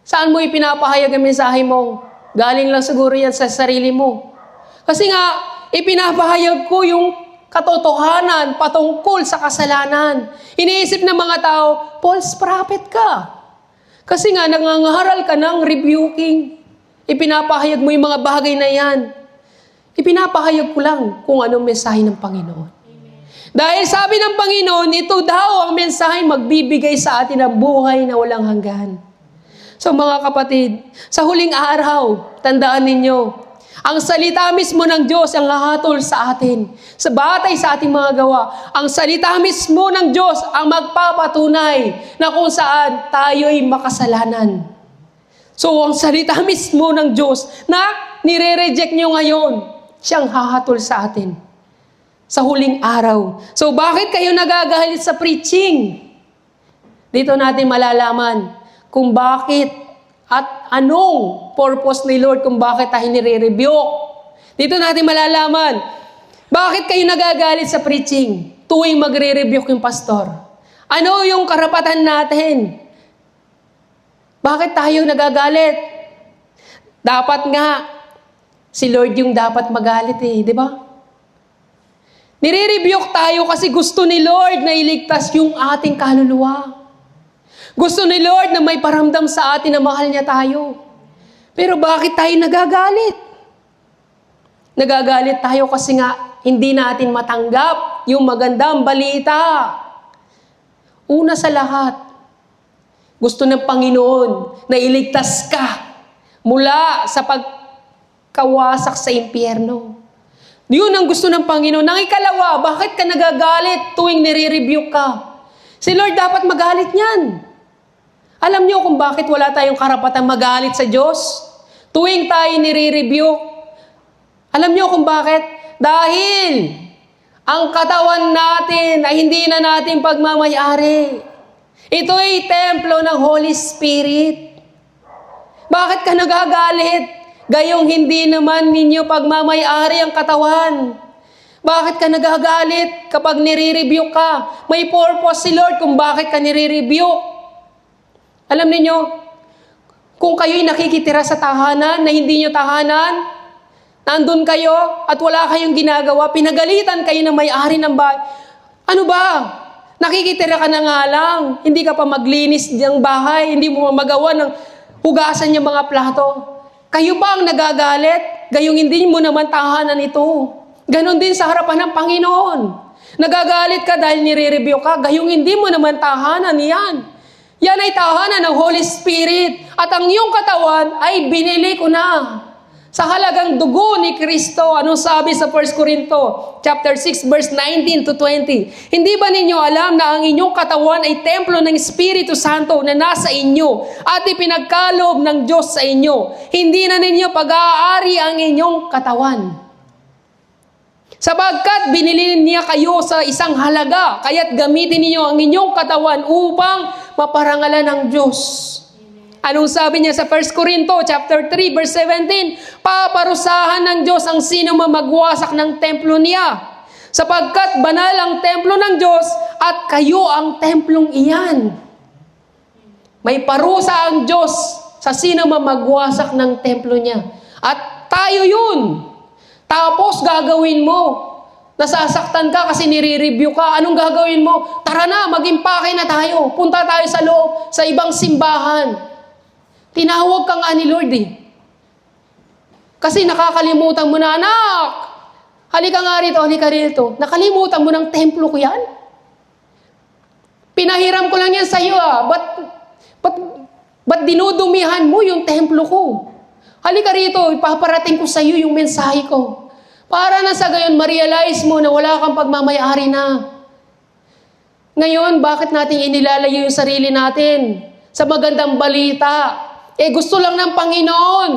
Speaker 2: saan mo ipinapahayag ang mensahe mo? Galing lang siguro yan sa sarili mo. Kasi nga, ipinapahayag ko yung katotohanan patungkol sa kasalanan. Iniisip ng mga tao, false prophet ka. Kasi nga, nangangaral ka ng rebuking. Ipinapahayag mo yung mga bagay na yan. Ipinapahayag ko lang kung anong mensahe ng Panginoon. Dahil sabi ng Panginoon, ito daw ang mensahe magbibigay sa atin ng buhay na walang hanggan. So mga kapatid, sa huling araw, tandaan ninyo, ang salita mismo ng Diyos ang hahatol sa atin. Sa batay sa ating mga gawa, ang salita mismo ng Diyos ang magpapatunay na kung saan tayo'y makasalanan. So, ang salita mismo ng Diyos na nire-reject nyo ngayon, siyang hahatol sa atin sa huling araw. So, bakit kayo nagagalit sa preaching? Dito natin malalaman kung bakit at anong purpose ni Lord kung bakit tayo nire-rebuke. Dito natin malalaman, bakit kayo nagagalit sa preaching tuwing magre-rebuke yung pastor? Ano yung karapatan natin? Bakit tayo nagagalit? Dapat nga, si Lord yung dapat magalit di ba? Nire-rebuke tayo kasi gusto ni Lord na iligtas yung ating kaluluwa. Gusto ni Lord na may paramdam sa atin na mahal niya tayo. Pero bakit tayo nagagalit? Nagagalit tayo kasi nga hindi natin matanggap yung magandang balita. Una sa lahat, gusto ng Panginoon na iligtas ka mula sa pagkawasak sa impyerno. Yun ang gusto ng Panginoon. Nang ikalawa, bakit ka nagagalit tuwing nire-rebuke ka? Si Lord dapat magalit niyan. Alam niyo kung bakit wala tayong karapatang magalit sa Diyos? Tuwing tayo nire-rebuke. Alam niyo kung bakit? Dahil ang katawan natin ay hindi na natin pagmamayari. Ito ay templo ng Holy Spirit. Bakit ka nagagalit? Gayong hindi naman ninyo pagmamayari ang katawan. Bakit ka nagagalit kapag nire-rebuke ka? May purpose si Lord kung bakit ka nire-rebuke. Alam niyo, kung kayo'y nakikitira sa tahanan na hindi nyo tahanan, nandun kayo at wala kayong ginagawa, pinagalitan kayo ng may-ari ng bahay. Ano ba? Nakikitira ka na nga lang, hindi ka pa maglinis ng bahay, hindi mo magawa ng hugasan yung mga plato. Kayo ba ang nagagalit? Gayong hindi mo naman tahanan ito. Ganon din sa harapan ng Panginoon. Nagagalit ka dahil nire-review ka, gayong hindi mo naman tahanan yan. Yan ay tahanan ng Holy Spirit at ang iyong katawan ay binili ko na. Sa halagang dugo ni Kristo, anong sabi sa 1 Corinto, chapter 6, verse 19 to 20? Hindi ba ninyo alam na ang inyong katawan ay templo ng Espiritu Santo na nasa inyo at ipinagkaloob ng Diyos sa inyo? Hindi na ninyo pag-aari ang inyong katawan. Sapagkat binili niya kayo sa isang halaga, kaya't gamitin niyo ang inyong katawan upang maparangalan ng Diyos. Anong sabi niya sa 1 Corinto chapter 3 verse 17? Paparusahan ng Diyos ang sino magwasak ng templo niya. Sapagkat banal ang templo ng Diyos at kayo ang templong iyan. May parusa ang Diyos sa sino magwasak ng templo niya. At tayo yun. Tapos gagawin mo. Nasasaktan ka kasi nire-review ka. Anong gagawin mo? Tara na, mag-impake na tayo. Punta tayo sa loob, sa ibang simbahan. Tinawag ka nga ni Lord eh. Kasi nakakalimutan mo na, anak. Halika nga rito, halika rito. Nakalimutan mo ng templo ko yan? Pinahiram ko lang yan sa iyo ah. Ba't dinudumihan mo yung templo ko? Halika rito, ipaparating ko sa iyo yung mensahe ko. Para na sa gayon, ma-realize mo na wala kang pagmamayari na. Ngayon, bakit natin inilalayo yung sarili natin sa magandang balita? Gusto lang ng Panginoon.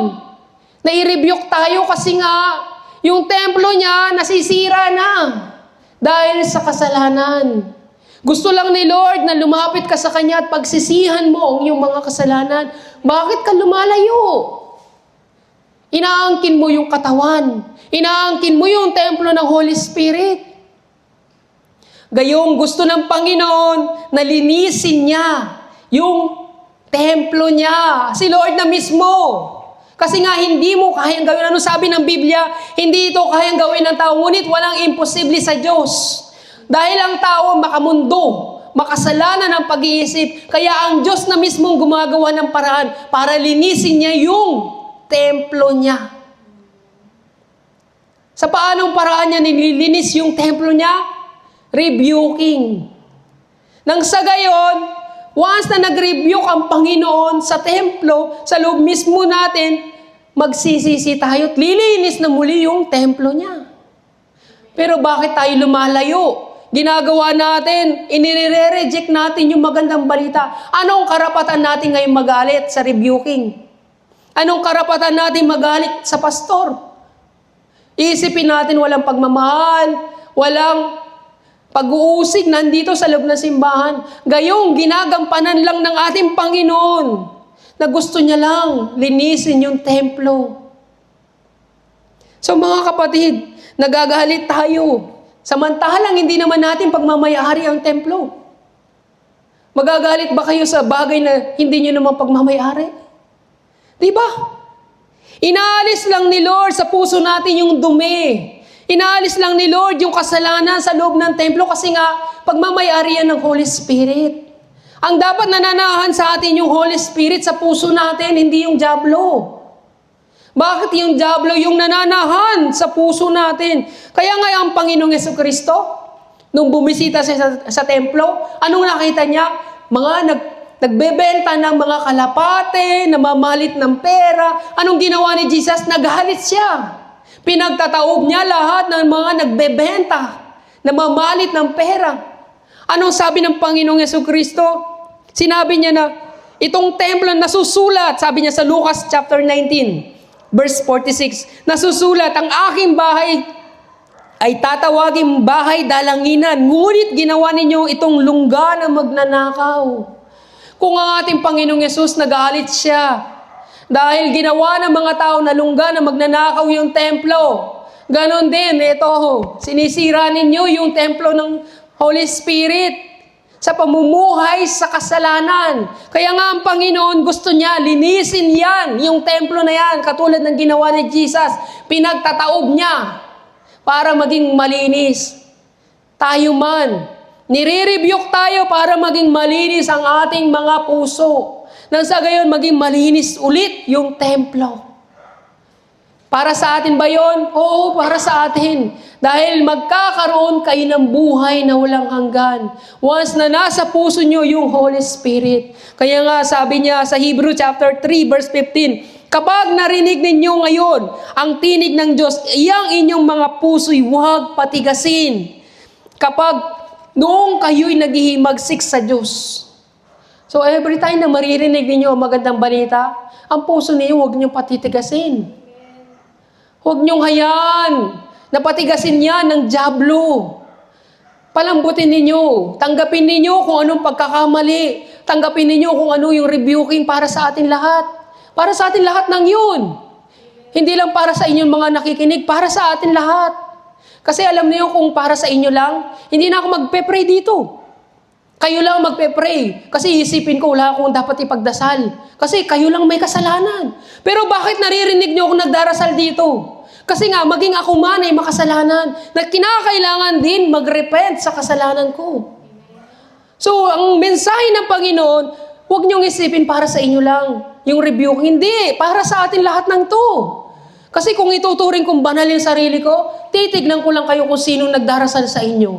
Speaker 2: Nai-rebuke tayo kasi nga, yung templo niya nasisira na dahil sa kasalanan. Gusto lang ni Lord na lumapit ka sa Kanya at pagsisihan mo ang iyong mga kasalanan. Bakit ka lumalayo? Inaangkin mo yung katawan. Inaangkin mo yung templo ng Holy Spirit. Gayong gusto ng Panginoon na linisin niya yung templo niya. Si Lord na mismo. Kasi nga hindi mo kayang gawin. Ano sabi ng Biblia? Hindi ito kayang gawin ng tao. Ngunit walang imposible sa Diyos. Dahil ang tao makamundo, makasalanan ng pag-iisip. Kaya ang Diyos na mismong gumagawa ng paraan para linisin niya yung templo niya. Sa paanong paraan niya nililinis yung templo niya? Rebuking. Nang sa gayon, once na nag-rebuke ang Panginoon sa templo, sa loob mismo natin, magsisisi tayo at lilinis na muli yung templo niya. Pero bakit tayo lumalayo? Ginagawa natin, inire-reject natin yung magandang balita. Anong karapatan natin ngayon magalit sa rebuking? Anong karapatan natin magalit sa pastor? Isipin natin walang pagmamahal, walang pag-uusig nandito sa loob ng simbahan. Gayong ginagampanan lang ng ating Panginoon na gusto niya lang linisin yung templo. So mga kapatid, nagagalit tayo. Samantalang hindi naman natin pagmamayari ang templo. Magagalit ba kayo sa bagay na hindi nyo naman pagmamayari? Diba? Inaalis lang ni Lord sa puso natin yung dumi. Inaalis lang ni Lord yung kasalanan sa loob ng templo kasi nga pagmamayari yan ng Holy Spirit. Ang dapat nananahan sa atin yung Holy Spirit sa puso natin, hindi yung dyablo. Bakit yung dyablo yung nananahan sa puso natin? Kaya nga ang Panginoong Jesucristo, nung bumisita siya sa templo, anong nakita niya? Nagbebenta ng mga kalapate, namamalit ng pera. Anong ginawa ni Jesus? Nagalit siya. Pinagtataob niya lahat ng mga nagbebenta, namamalit ng pera. Anong sabi ng Panginoong Jesucristo? Sinabi niya na, itong templo nasusulat, sabi niya sa Lucas chapter 19, verse 46, nasusulat, ang aking bahay ay tatawagin bahay dalanginan, ngunit ginawa ninyo itong lungga na magnanakaw. Kung ang ating Panginoong Yesus nagalit siya dahil ginawa ng mga tao na lungga na magnanakaw yung templo. Ganon din, ito, sinisira ninyo yung templo ng Holy Spirit sa pamumuhay sa kasalanan. Kaya nga ang Panginoon gusto niya, linisin yan, yung templo na yan, katulad ng ginawa ni Jesus. Pinagtataob niya para maging malinis. Tayo man, nire-rebuke tayo para maging malinis ang ating mga puso. Nang sa gayon, maging malinis ulit yung templo. Para sa atin ba yun? Oo, para sa atin. Dahil magkakaroon kayo ng buhay na walang hanggan. Once na nasa puso nyo yung Holy Spirit. Kaya nga sabi niya sa Hebrew chapter 3 verse 15, kapag narinig ninyo ngayon ang tinig ng Diyos, iyang inyong mga puso'y huwag patigasin. Kapag noong kayo'y naghihimagsik sa Diyos. So every time na maririnig ninyo ang magandang balita, ang puso ninyo huwag niyong patitigasin. Huwag niyong hayaan na patigasin yan ng dyablo. Palambutin ninyo. Tanggapin ninyo kung anong pagkakamali. Tanggapin ninyo kung ano yung rebuking para sa atin lahat. Para sa atin lahat ng yun. Hindi lang para sa inyong mga nakikinig, para sa atin lahat. Kasi alam niyo kung para sa inyo lang, hindi na ako magpe-pray dito. Kayo lang magpe-pray. Kasi isipin ko, wala akong dapat ipagdasal. Kasi kayo lang may kasalanan. Pero bakit naririnig niyo ako nagdarasal dito? Kasi nga, maging ako man ay makasalanan na kinakailangan din mag-repent sa kasalanan ko. So, ang mensahe ng Panginoon, huwag niyong isipin para sa inyo lang. Yung rebuke, hindi. Para sa atin lahat ng to. Kasi kung ituturing kong banal yung sarili ko, titignan ko lang kayo kung sino nagdarasal sa inyo.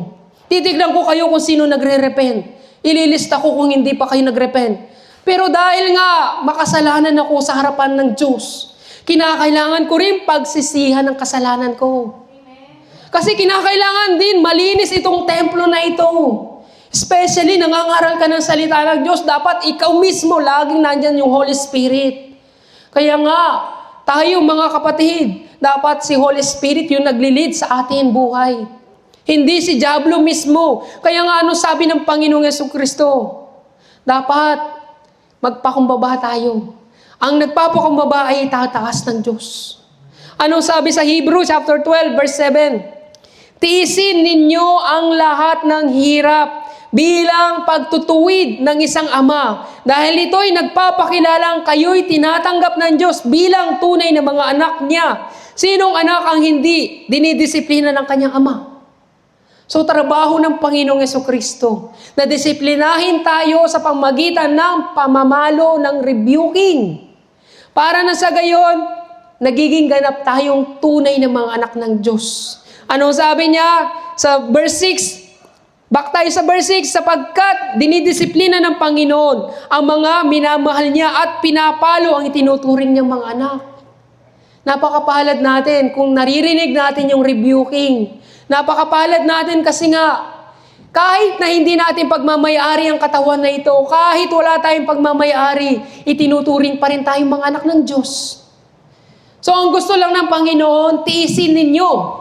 Speaker 2: Titignan ko kayo kung sino nagre-repent. Ililista ko kung hindi pa kayo nag-repent. Pero dahil nga makasalanan ako sa harapan ng Diyos, kinakailangan ko rin pagsisihan ng kasalanan ko. Kasi kinakailangan din malinis itong templo na ito. Especially, nangangaral ka ng salita ng Diyos, dapat ikaw mismo laging nandyan yung Holy Spirit. Kaya nga, tayo mga kapatid, dapat si Holy Spirit yung nagli-lead sa ating buhay. Hindi si Diablo mismo. Kaya nga, ano sabi ng Panginoong Jesucristo? Dapat magpakumbaba tayo. Ang nagpapakumbaba ay itataas ng Diyos. Anong sabi sa Hebrew chapter 12 verse 7? Tiisin ninyo ang lahat ng hirap bilang pagtutuwid ng isang ama. Dahil ito'y nagpapakilalang kayo'y tinatanggap ng Diyos bilang tunay na mga anak niya. Sinong anak ang hindi dinidisiplina ng kanyang ama? So, trabaho ng Panginoong Jesucristo na disiplinahin tayo sa pamagitan ng pamamalo ng rebuking. Para na sa gayon, nagiging ganap tayong tunay na mga anak ng Diyos. Anong sabi niya sa verse 6? Back tayo sa verse 6, sapagkat dinidisiplina ng Panginoon ang mga minamahal niya at pinapalo ang itinuturing niyang mga anak. Napakapalad natin kung naririnig natin yung rebuking. Napakapalad natin kasi nga, kahit na hindi natin pagmamayari ang katawan na ito, kahit wala tayong pagmamayari, itinuturing pa rin tayong mga anak ng Diyos. So ang gusto lang ng Panginoon, tiisin ninyo.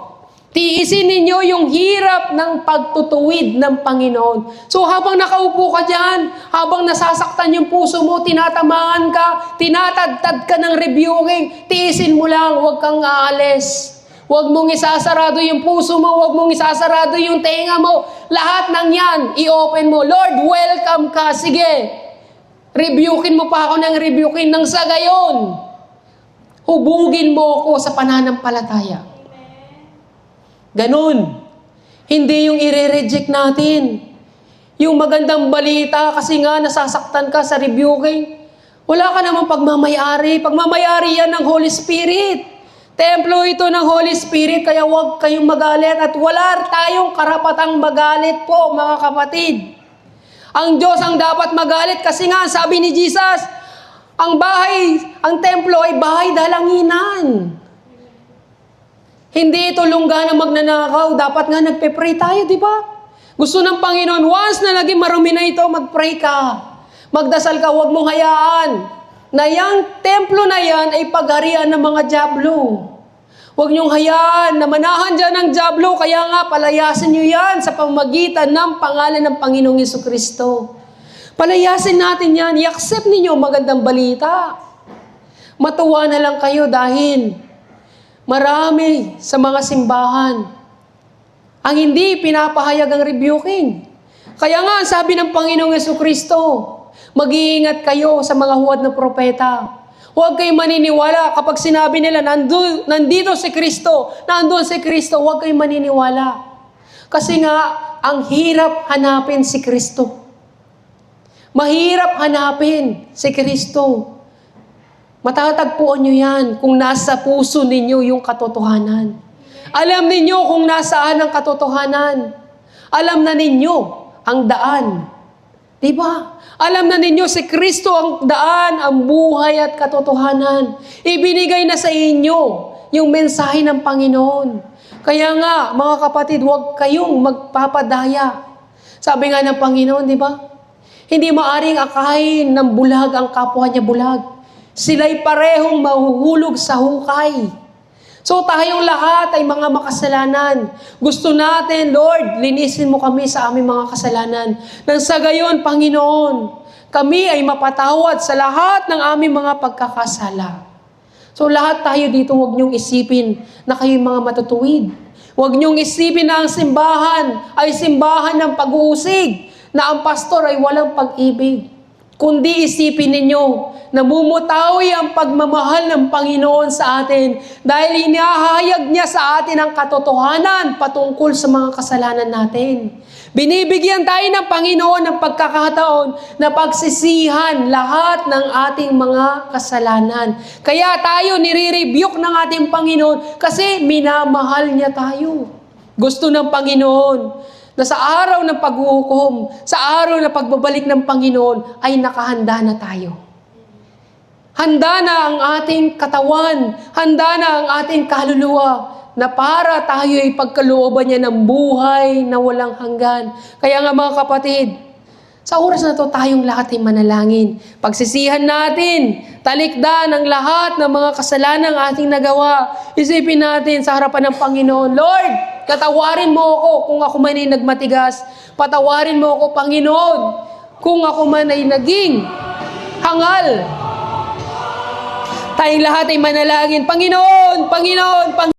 Speaker 2: Tiisin ninyo yung hirap ng pagtutuwid ng Panginoon. So habang nakaupo ka dyan, habang nasasaktan yung puso mo, tinatamaan ka, tinatadtad ka ng rebuking, tiisin mo lang, huwag kang aalis. Huwag mong isasarado yung puso mo, huwag mong isasarado yung tenga mo. Lahat ng yan, i-open mo. Lord, welcome ka. Sige, rebukin mo pa ako ng rebukin nang sa gayon. Hubugin mo ako sa pananampalataya. Ganun. Hindi yung i-reject natin. Yung magandang balita kasi nga nasasaktan ka sa rebuking. Wala ka namang pagmamayari. Pagmamayari yan ng Holy Spirit. Templo ito ng Holy Spirit, kaya huwag kayong magalit at wala tayong karapatang magalit po, mga kapatid. Ang Diyos ang dapat magalit kasi nga, sabi ni Jesus, ang templo ay bahay dalanginan. Hindi ito lungga na magnanakaw, dapat nga nagpe-pray tayo, di ba? Gusto ng Panginoon, once na naging marumi na ito, mag-pray ka. Magdasal ka, huwag mong hayaan na yung templo na yan ay pagharian ng mga dyablo. Huwag niyong hayaan na manahan dyan ng dyablo, kaya nga palayasin niyo yan sa pamagitan ng pangalan ng Panginoong Jesucristo. Palayasin natin yan, i-accept ninyo magandang balita. Matuwa na lang kayo dahil marami sa mga simbahan ang hindi pinapahayag ang rebuking. Kaya nga, sabi ng Panginoong Jesucristo, mag-iingat kayo sa mga huwad na propeta. Huwag kayong maniniwala kapag sinabi nila, nandito si Kristo, nandun si Kristo, huwag kayong maniniwala. Kasi nga, ang hirap hanapin si Kristo. Mahirap hanapin si Kristo. Matatagpuan nyo yan kung nasa puso ninyo yung katotohanan. Alam ninyo kung nasaan ang katotohanan. Alam na ninyo ang daan. Diba? Alam na ninyo si Kristo ang daan, ang buhay at katotohanan. Ibinigay na sa inyo yung mensahe ng Panginoon. Kaya nga, mga kapatid, huwag kayong magpapadaya. Sabi nga ng Panginoon, di ba? Hindi maaring akayin ng bulag ang kapwa niya bulag. Sila'y parehong mahuhulog sa hukay. So tayong lahat ay mga makasalanan. Gusto natin, Lord, linisin mo kami sa aming mga kasalanan. Nang sa gayon, Panginoon, kami ay mapatawad sa lahat ng aming mga pagkakasala. So lahat tayo dito, huwag niyong isipin na kayo'y mga matutuwid. Huwag niyong isipin na ang simbahan ay simbahan ng pag-uusig, na ang pastor ay walang pag-ibig. kundi isipin ninyo, namumutawi ang pagmamahal ng Panginoon sa atin dahil inihahayag niya sa atin ang katotohanan patungkol sa mga kasalanan natin. Binibigyan tayo ng Panginoon ng pagkakataon na pagsisihan lahat ng ating mga kasalanan. Kaya tayo nire-rebuke ng ating Panginoon kasi minamahal niya tayo. Gusto ng Panginoon na sa araw ng paghuhukom, sa araw ng pagbabalik ng Panginoon, ay nakahanda na tayo. Handa na ang ating katawan, handa na ang ating kaluluwa, na para tayo ay pagkalooban niya ng buhay na walang hanggan. Kaya nga mga kapatid, sa oras na to tayong lahat ay manalangin. Pagsisihan natin, talikdan ang lahat ng mga kasalanan ating nagawa. Isipin natin sa harapan ng Panginoon, Lord, katawarin mo ako kung ako man ay nagmatigas. Patawarin mo ako, Panginoon, kung ako man ay naging hangal. Tayong lahat ay manalangin, Panginoon, Panginoon, Panginoon.